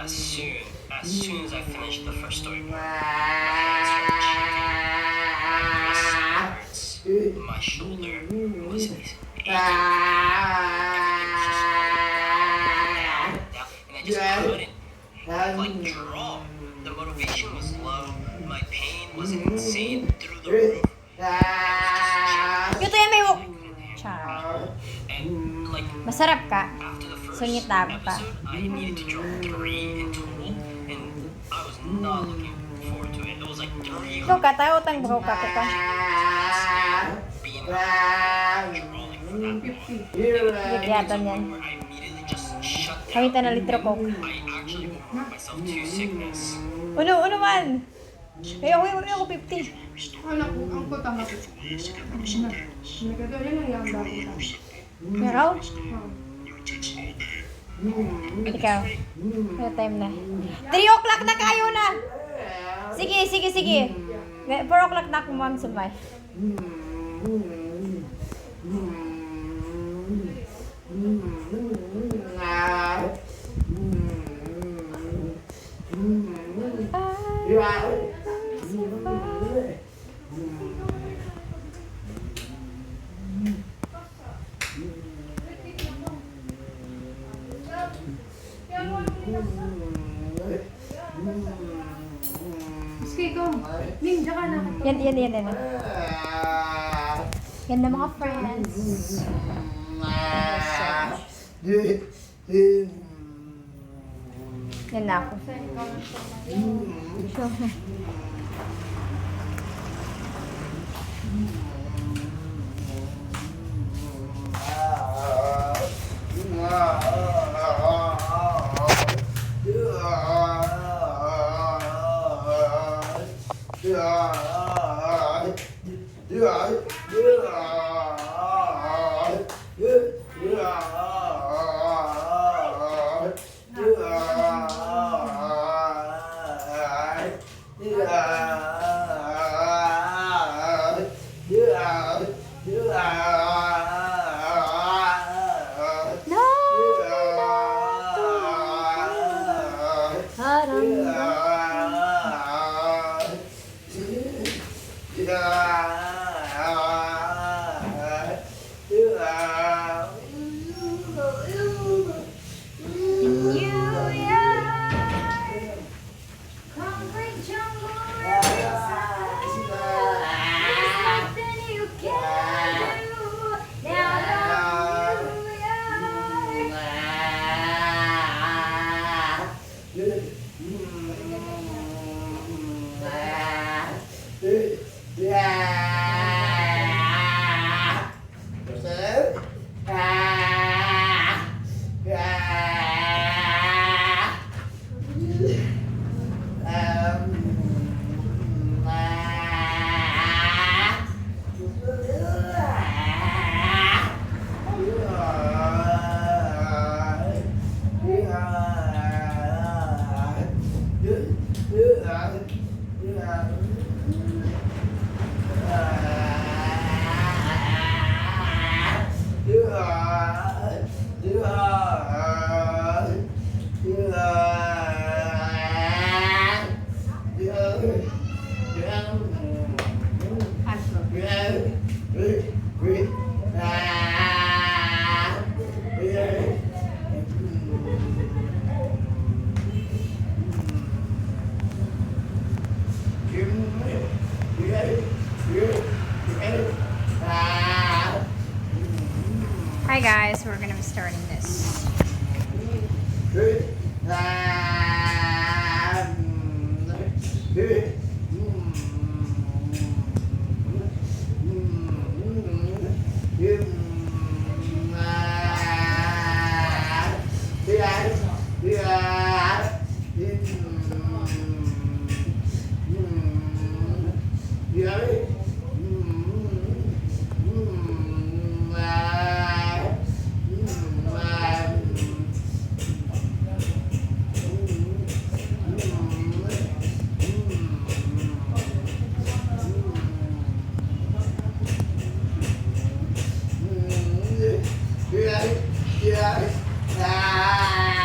Speaker 7: soon as I finished the first storyboard, my hands started shaking, my wrist hurts, my shoulder was aching. Everything was just all down, and I just couldn't draw. The motivation was low, my pain was insane through the roof.
Speaker 1: Ito yan, may
Speaker 7: I couldn't handle
Speaker 1: Char.
Speaker 7: it. And
Speaker 1: Masarap ka.
Speaker 7: after the first
Speaker 1: Sungit na ako pa.
Speaker 7: episode, I needed to draw 3 in total, and I was not looking forward to it. It was like 3
Speaker 1: Ikaw ka, tayo utang bro ka. Ito.
Speaker 7: being drawing for that long.
Speaker 1: Gigiyatan yan.
Speaker 7: Where I immediately just shut down.
Speaker 1: Kamitan na litro ko.
Speaker 7: I actually overworked myself to sickness.
Speaker 1: Uno man. Ako 50.
Speaker 6: Anak ko, ang kutang ako. Nagkado yan ang yung dapat.
Speaker 1: Ikaw? Ikaw. May time na. 3 o'clock na kayo na! Sige. 4 o'clock na ako, ma'am, sabay.
Speaker 6: Sige ko. Ning, dyan ka na.
Speaker 1: Yan. Yan na mga friends. Yan na ako. Sure. Hi guys, we're gonna be starting this.
Speaker 9: Yeah.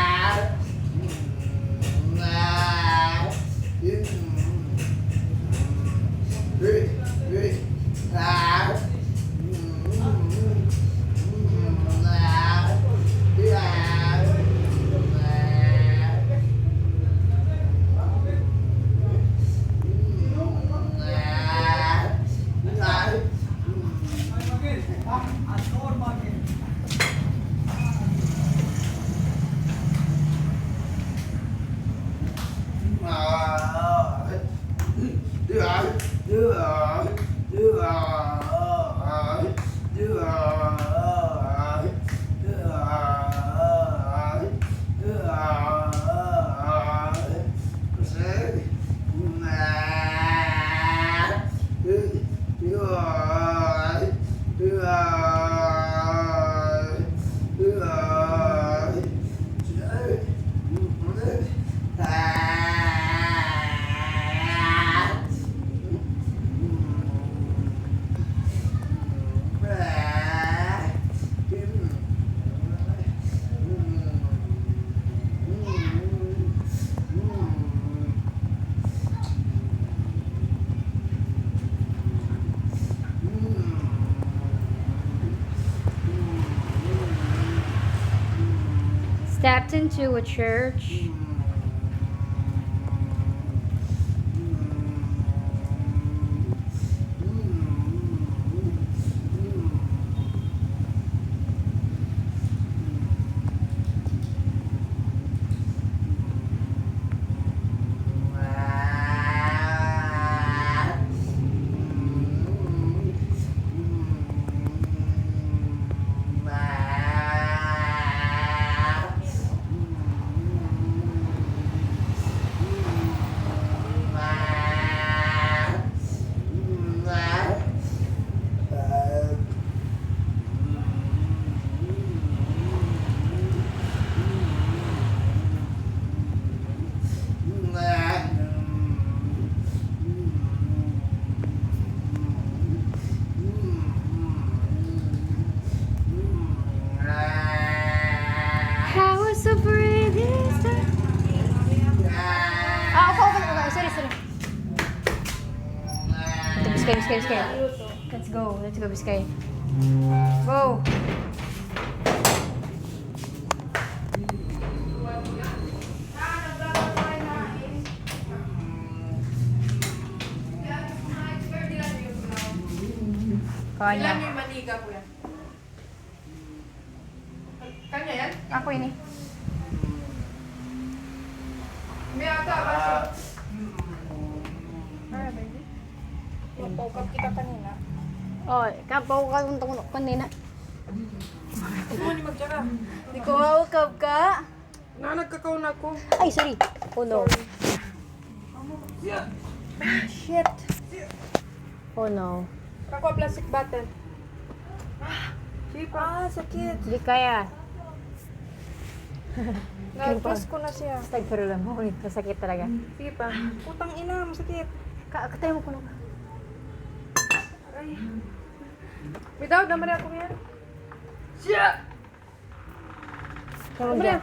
Speaker 1: stepped into a church. House of Radiance. Okay. Sorry. Biskay. Let's go, Biskay. Go. Kanya.
Speaker 6: Ilan yung maniga ko yan? Kanya yan?
Speaker 1: Ako ini.
Speaker 6: May ata, baso. Baby. Napokap kita kanina.
Speaker 1: Oh, kapaw ka nung kanina.
Speaker 6: Ano ni magtsaka?
Speaker 1: Di ko awakab ka.
Speaker 6: Nagkakaw na ko.
Speaker 1: Ay, sorry. Oh no. Shit. Oh no.
Speaker 6: Kako plastic bottle. Sipa, sakit.
Speaker 1: Di kaya.
Speaker 6: Nagpas ko na siya.
Speaker 1: Astagfirullah mo. Masakit talaga.
Speaker 6: Sipa. Putang ina, masakit.
Speaker 1: Katay mo ko nung.
Speaker 6: Ay. Without, damari ako yan. Siya!
Speaker 1: Kamu dyan.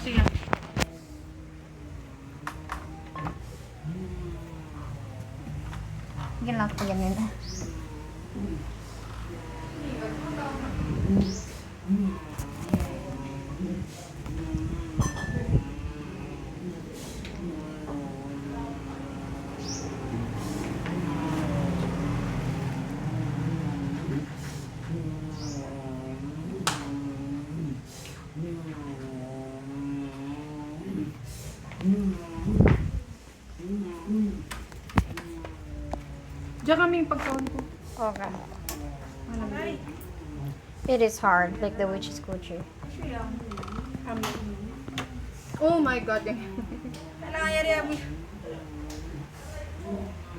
Speaker 6: Sige.
Speaker 1: Sige lang ako ganyan.
Speaker 6: Diyan kaming pagkaon ko.
Speaker 1: Okay. It is hard, like the witch's culture.
Speaker 6: Oh my god. Ano nangyari abi?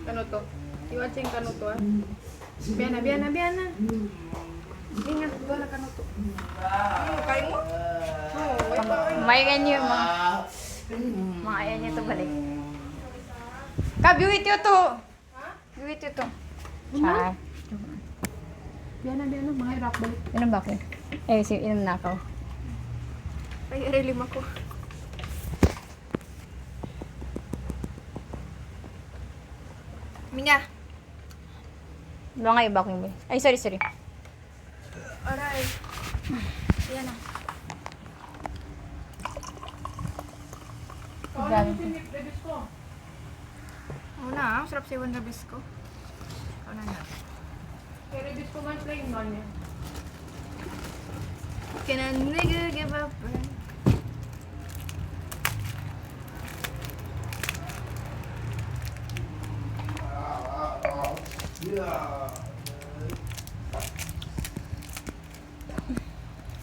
Speaker 6: Kano to? Iwaching kano to ah. Biana. Ingat ba na kano to? Kain mo?
Speaker 1: Mayan niyo mga ayan niyo to balik. Kabiwit yun to! Biwit yun to. Char.
Speaker 6: Biana, mga rock balik.
Speaker 1: Inom ba ako? Inom na ako.
Speaker 6: Ay, aray lima ko. Minga.
Speaker 1: Mga iba ko yung ay, sorry.
Speaker 6: Aray. Yan na.
Speaker 1: Grabe.
Speaker 6: Oo na, sarap sa iwan na bisko. Oo na. Kaya rebis ko man plain man yan. Can a nigga give up?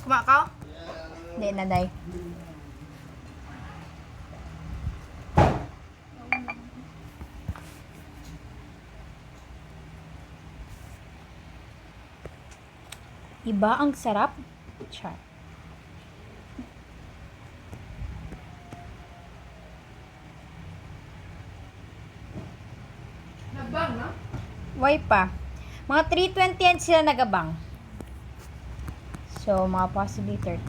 Speaker 6: Kumakaw?
Speaker 1: Hindi na, day. Iba ang sarap. Char.
Speaker 6: Nagbang na?
Speaker 1: Why pa? Mga 3:20 yan sila nagabang. So, mga possibly 30.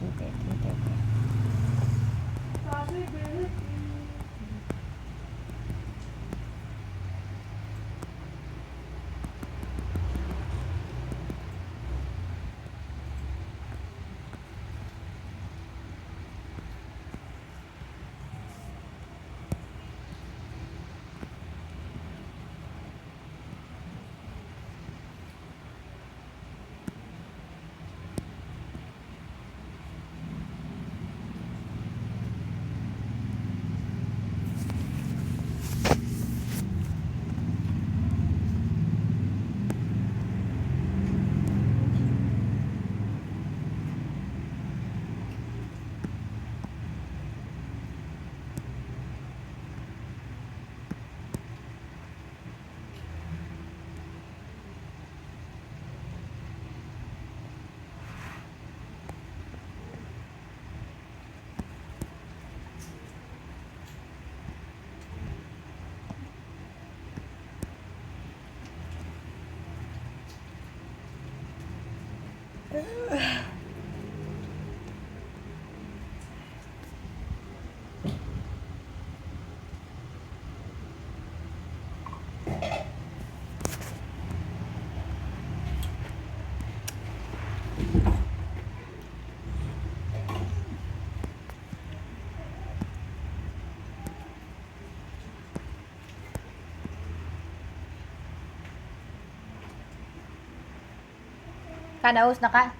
Speaker 1: Kanaus na ka?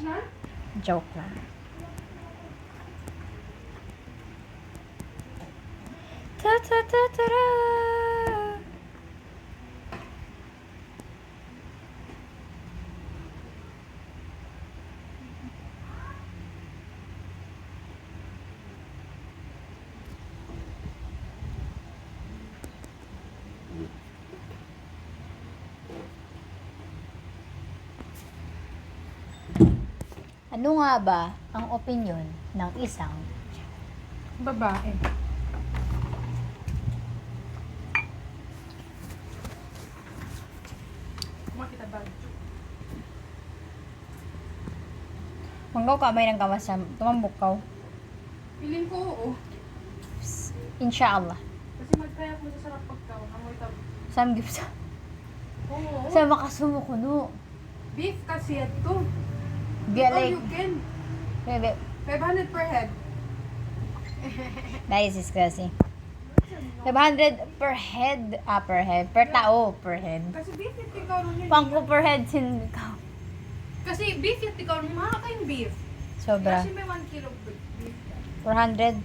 Speaker 6: Ha?
Speaker 1: Joke lang. Ta ta ta ta ra. Ano nga ba ang opinyon ng isang
Speaker 6: Babae. Makita ba?
Speaker 1: manggaw ka may nang kamasam tumambok ka?
Speaker 6: Feeling ko oo.
Speaker 1: Inshallah.
Speaker 6: Kasi magkaya ko sa sarap pagkaw. Amoy tab.
Speaker 1: Sam gift sa
Speaker 6: Oo.
Speaker 1: sa makasumo ko no.
Speaker 6: Beef kasi ito. All
Speaker 1: Galing.
Speaker 6: you can.
Speaker 1: Bebe,
Speaker 6: 500 per head.
Speaker 1: that is disgusting. 500 per head, per tao, per head.
Speaker 6: Kasi beef yung ikaw nun yun.
Speaker 1: Pangko per head sin ka.
Speaker 6: Kasi beef yung ikaw nun. Mahal kayong beef.
Speaker 1: Sobra.
Speaker 6: Kasi may 1 kilo beef.
Speaker 1: 400.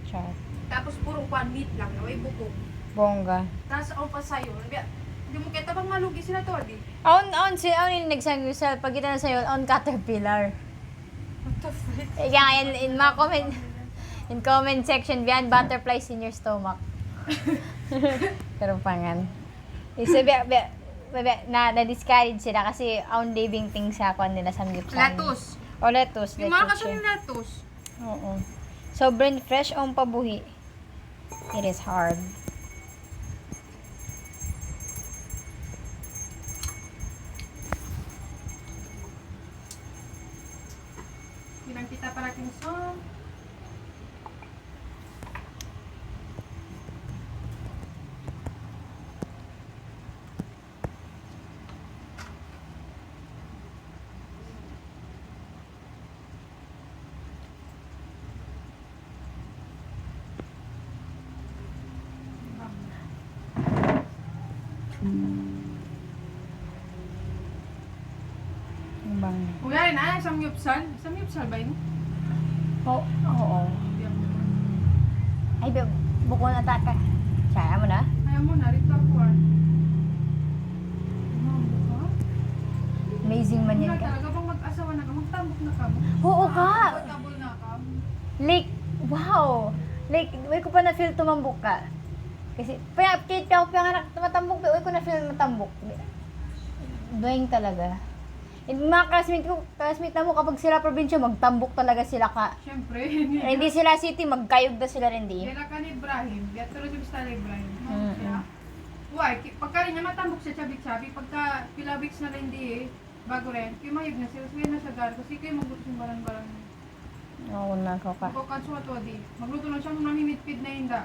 Speaker 1: Char.
Speaker 6: Tapos puro one meat lang. Naway bukong.
Speaker 1: Bongga.
Speaker 6: Tapos ako pa sa'yo. Hindi mo kita bang malugi sila to, di?
Speaker 1: Aon yung nagsangusal pag kita na sa'yo on Caterpillar.
Speaker 6: What the frick?
Speaker 1: Kaya in mga comment in comment section beyond butterflies in your stomach. Pero pangan. Isa na-discourage sila kasi ang living things sa kon nila sa mute.
Speaker 6: Lettuce.
Speaker 1: O lettuce.
Speaker 6: Yung mga
Speaker 1: lettuce
Speaker 6: kasi
Speaker 1: siya.
Speaker 6: yung lettuce.
Speaker 1: Oo. Sobrang fresh ang pabuhi. It is hard.
Speaker 6: Bilang kita para king song.
Speaker 1: Ang bang.
Speaker 6: Kuya rin ah, samyupsal. Samyupsal ba yun?
Speaker 1: Oo. Ay, buko na taka. Saya mo na?
Speaker 6: Ayaw mo na, rito ako ah.
Speaker 1: Amazing man yan ka.
Speaker 6: Talaga bang mag-asawa na ka? Magtambok na ka mo?
Speaker 1: Oo ka!
Speaker 6: Magtabol na ka?
Speaker 1: Like, wow! Like, way ko pa na-feel tumambok ka. Kasi, kahit ako pa matambok, way ko na-feel matambok. Doing talaga. And mga classmate na mo, kapag sila probinsya, magtambok talaga sila ka.
Speaker 6: Siyempre.
Speaker 1: Hindi sila city, magkayog na sila rin di.
Speaker 6: Kaya ka ni Ibrahim. Kaya tulad yung style Ibrahim.
Speaker 1: Mm-mm.
Speaker 6: Why? Pagka rin niya matambok siya sabik-sabik. Pagka pilabiks na rin di eh. Bago rin. Kaya mahig na sila. Kaya na siya gar. Kasi kayo magluto yung barang-barang.
Speaker 1: Oo na ako ka.
Speaker 6: Ako kansuwa to di. Magluto lang siya nung namimitpid na hinda.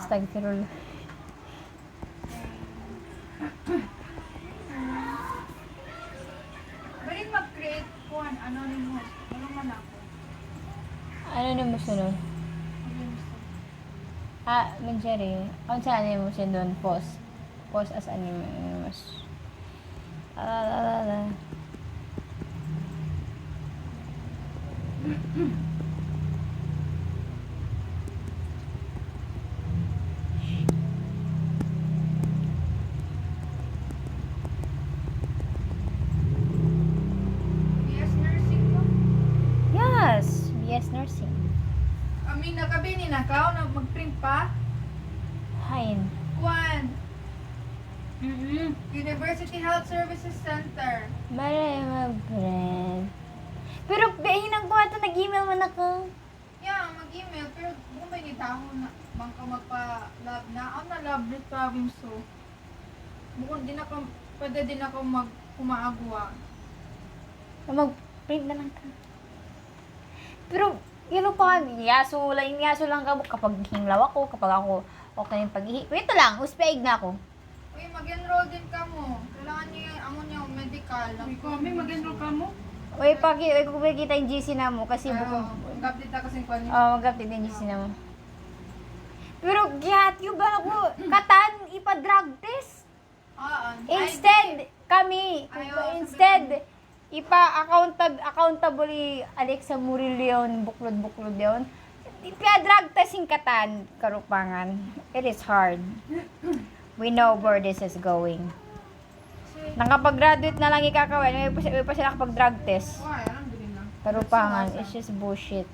Speaker 1: Stagfirul.
Speaker 6: Balik mag-create ko an anonymous. Walang man ako.
Speaker 1: Ano na mo sunod? Manjari. Ano sa ano mo siya doon? Post. Post as anonymous. Alalala.
Speaker 6: BS nursing ko.
Speaker 1: Yes! BS Nursing.
Speaker 6: Amin na kabi ni nakaw na mag-print pa.
Speaker 1: Hain.
Speaker 6: One. University Health Services Center.
Speaker 1: Maray mag-friend. Pero, hinang ko ito, nag-email man ako.
Speaker 6: Yeah, mag-email. Pero kung may nitaho na, bangka magpa-lab na. Ako na lab rin province so. Bukod din ako, pwede din ako mag-kumaagwa.
Speaker 1: Print na lang ka. Pero, yun pa, niyaso lang ka kapag hinglaw ako, kapag ako okay yung pag-ihi. Wait lang, uspiaig na ako.
Speaker 6: Uy, mag-enroll din ka mo. Kailangan niyo yung amo niyo medical. Uy, kami mag-enroll ka mo?
Speaker 1: Uy, kung kita yung GC na mo, kasi bukong...
Speaker 6: Mag-update na kasi kung ano.
Speaker 1: mag-update yung GC na mo. Pero, gihat yung ba ako, katan, ipa-drug test. Instead, accountably Alexa Murillion, buklod yun. Drug testing katan, karupangan. It is hard. We know where this is going. Nakapag-graduate na lang ikakawin, may pa sila kapag-drug test.
Speaker 6: Why? Anong bilhin na?
Speaker 1: Karupangan, it's just bullshit.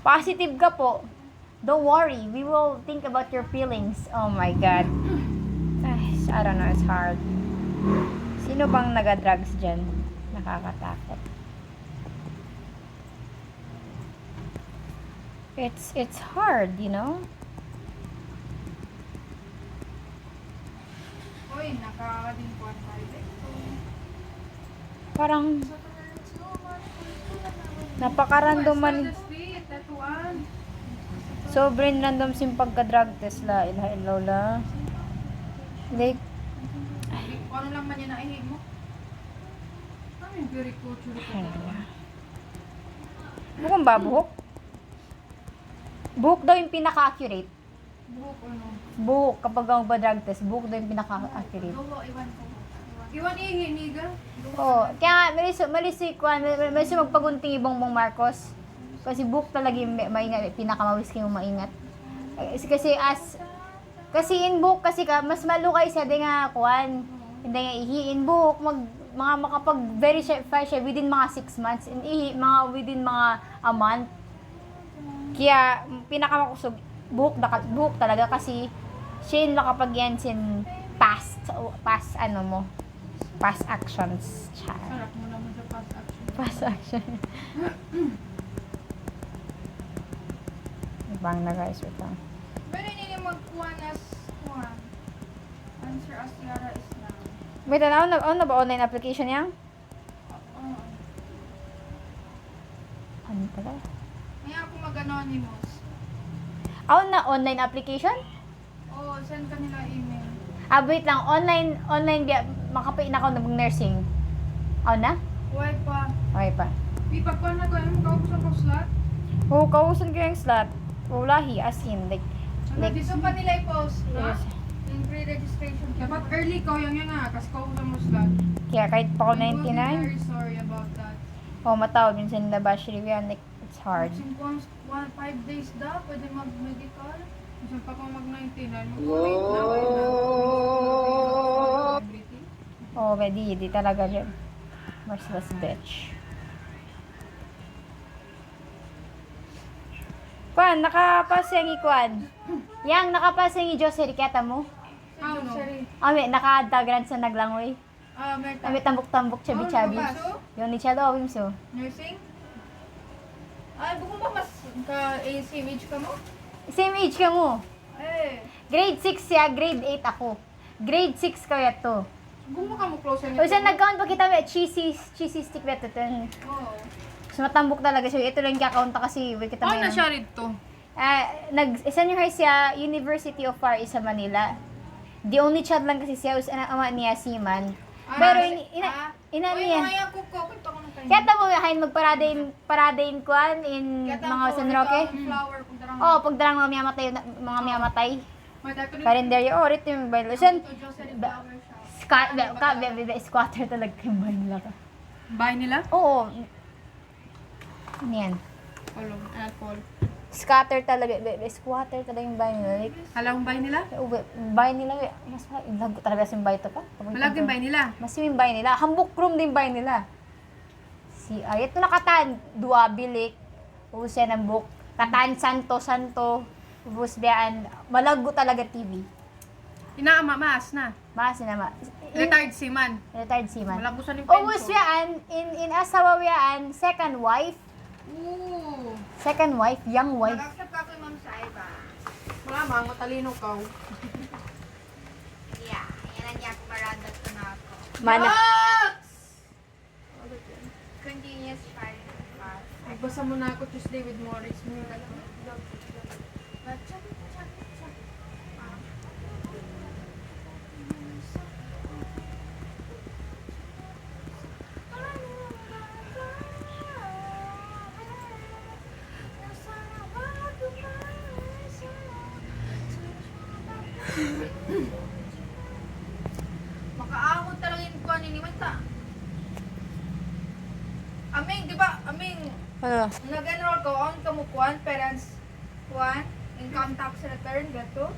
Speaker 1: Positive ka po. Don't worry, we will think about your feelings. Oh my God. Ay, I don't know, it's hard. Sino bang naga-drugs dyan? Nakakatakot. It's hard, you know?
Speaker 6: Uy, nakakading po ang
Speaker 1: Parang napaka-randoman. Sobrang random sim pagka-drug test la. Ilaha illallah. Like,
Speaker 6: Ano lang man yan naihi mo? Ano yung very culture ko?
Speaker 1: Bukong ba buhok? Buhok daw yung pinaka-accurate.
Speaker 6: Buhok ano?
Speaker 1: Buhok, kapag ang ba-drug test, buhok daw yung pinaka-accurate.
Speaker 6: Dulo, iwan ko. Iwan ihi, niga.
Speaker 1: Oo, kaya malisi magpagunting ibang mong Marcos. Kasi buhok talaga yung maingat, pinakamawis kayo maingat. Kasi in book kasi ka mas malukay siya di nga kuan. Hindi nga ihi in book mga makapag very fast siya within mga 6 months and ihi mga within mga a month. Kaya pinakamakusog buhok talaga kasi siya yung nakapag yan sin past actions.
Speaker 6: Sarap mo naman sa past action.
Speaker 1: Past action. Ibang na guys, wait lang.
Speaker 6: Pero hindi niya magkuha nas kuha. Answer as Yara is now.
Speaker 1: Wait, ano ba online application yan?
Speaker 6: Oo.
Speaker 1: Ano pala?
Speaker 6: Kaya ako mag-anonymous.
Speaker 1: Na online application?
Speaker 6: Oo, send ka nila email.
Speaker 1: Wait lang, online di makapain ako ng nursing. Na?
Speaker 6: Why pa?
Speaker 1: Okay pa.
Speaker 6: Di pagkuha na ko, ano kaubusan ko slot?
Speaker 1: Kausan ko yung slot. Walahi, as in, like,
Speaker 6: Gusto pa nila i-post, ha?
Speaker 1: yes.
Speaker 6: Yung pre-registration. Dapat early ko, yung nga, kasi kaubusan mo slot.
Speaker 1: Kaya kahit pa ako
Speaker 6: I will be
Speaker 1: 99,
Speaker 6: very sorry about that.
Speaker 1: matawag yun sa Nabash review, like, it's hard.
Speaker 6: Kasi kung 5 days daw, pwede mag-medical. Kasi pa kung mag-99, mag-wait na. Everything.
Speaker 1: Pwede, di talaga yun. Merciless bitch. Kwan, nakapasang ikuan. Yang nakapasang i Jose Riqueta mo.
Speaker 6: How no?
Speaker 1: Nakadagran sa naglangoy.
Speaker 6: May
Speaker 1: Tambok-tambok, chabi-chabi.
Speaker 6: babaso?
Speaker 1: Yung ni Chado, so.
Speaker 6: Nursing? Ay, bukong ba mas ka-AC image ka mo?
Speaker 1: Same age ka mo.
Speaker 6: Eh,
Speaker 1: Grade 6 siya, grade 8 ako. Grade 6 kaya to.
Speaker 6: gumo ka mo closer
Speaker 1: O siya nag-count pa kita may cheesy stick beto to.
Speaker 6: Oo.
Speaker 1: So matambok talaga siya. Ito lang ka-count kasi wait kita
Speaker 6: Oh,
Speaker 1: may.
Speaker 6: na siya rito.
Speaker 1: Senior high siya, University of Far East sa Manila. The only child lang kasi siya us ama niya si Man. Pero ina
Speaker 6: Uy,
Speaker 1: niya.
Speaker 6: maya ko ko pa ko na
Speaker 1: Kaya tamo hain magparadain kuan in mga San Roque.
Speaker 6: Flower kung darang.
Speaker 1: Oh, pagdarang mga miyamatay.
Speaker 6: Madako
Speaker 1: Karinderyo, oh, rito yung violation.
Speaker 6: to Jose de Flower Shop.
Speaker 1: Squatter talaga yung bahay nila ka.
Speaker 6: Bahay nila?
Speaker 1: Oo. Ano yan?
Speaker 6: Kolong, alcohol.
Speaker 1: Scatter talaga. Squatter talaga yung bahay nila. Like,
Speaker 6: Halawang bahay nila?
Speaker 1: bahay nila, mas lago talaga yung bahay to ka.
Speaker 6: Malaging bahay nila?
Speaker 1: Mas yung bahay nila. Hambuk room din bahay nila. Ito nakatan. Dua bilik. Usen ang book. Katan santo. Ubus biyaan. Malago talaga TV.
Speaker 6: Inaama, maas na.
Speaker 1: Mas na
Speaker 6: Retired seaman.
Speaker 1: Retired seaman.
Speaker 6: Malagusan yung
Speaker 1: Ubus
Speaker 6: pension.
Speaker 1: biyaan. In asawa biyaan. Second wife.
Speaker 6: Ooh.
Speaker 1: Second wife. Young wife.
Speaker 6: Nag-accept ka kay Ma'am Saiba. Mama, matalino ka. Yeah, yan ang niya kumaradat ko na ako.
Speaker 1: Mana.
Speaker 9: Yes, fine.
Speaker 6: Magbasa muna ako Tuesday with Morris.
Speaker 9: Makaahon talaga yung kuha ni Manta. Aming, di ba? Aming,
Speaker 1: Ano?
Speaker 9: nag-enroll ko on kamukuan, parents, kuan, income tax return, gato.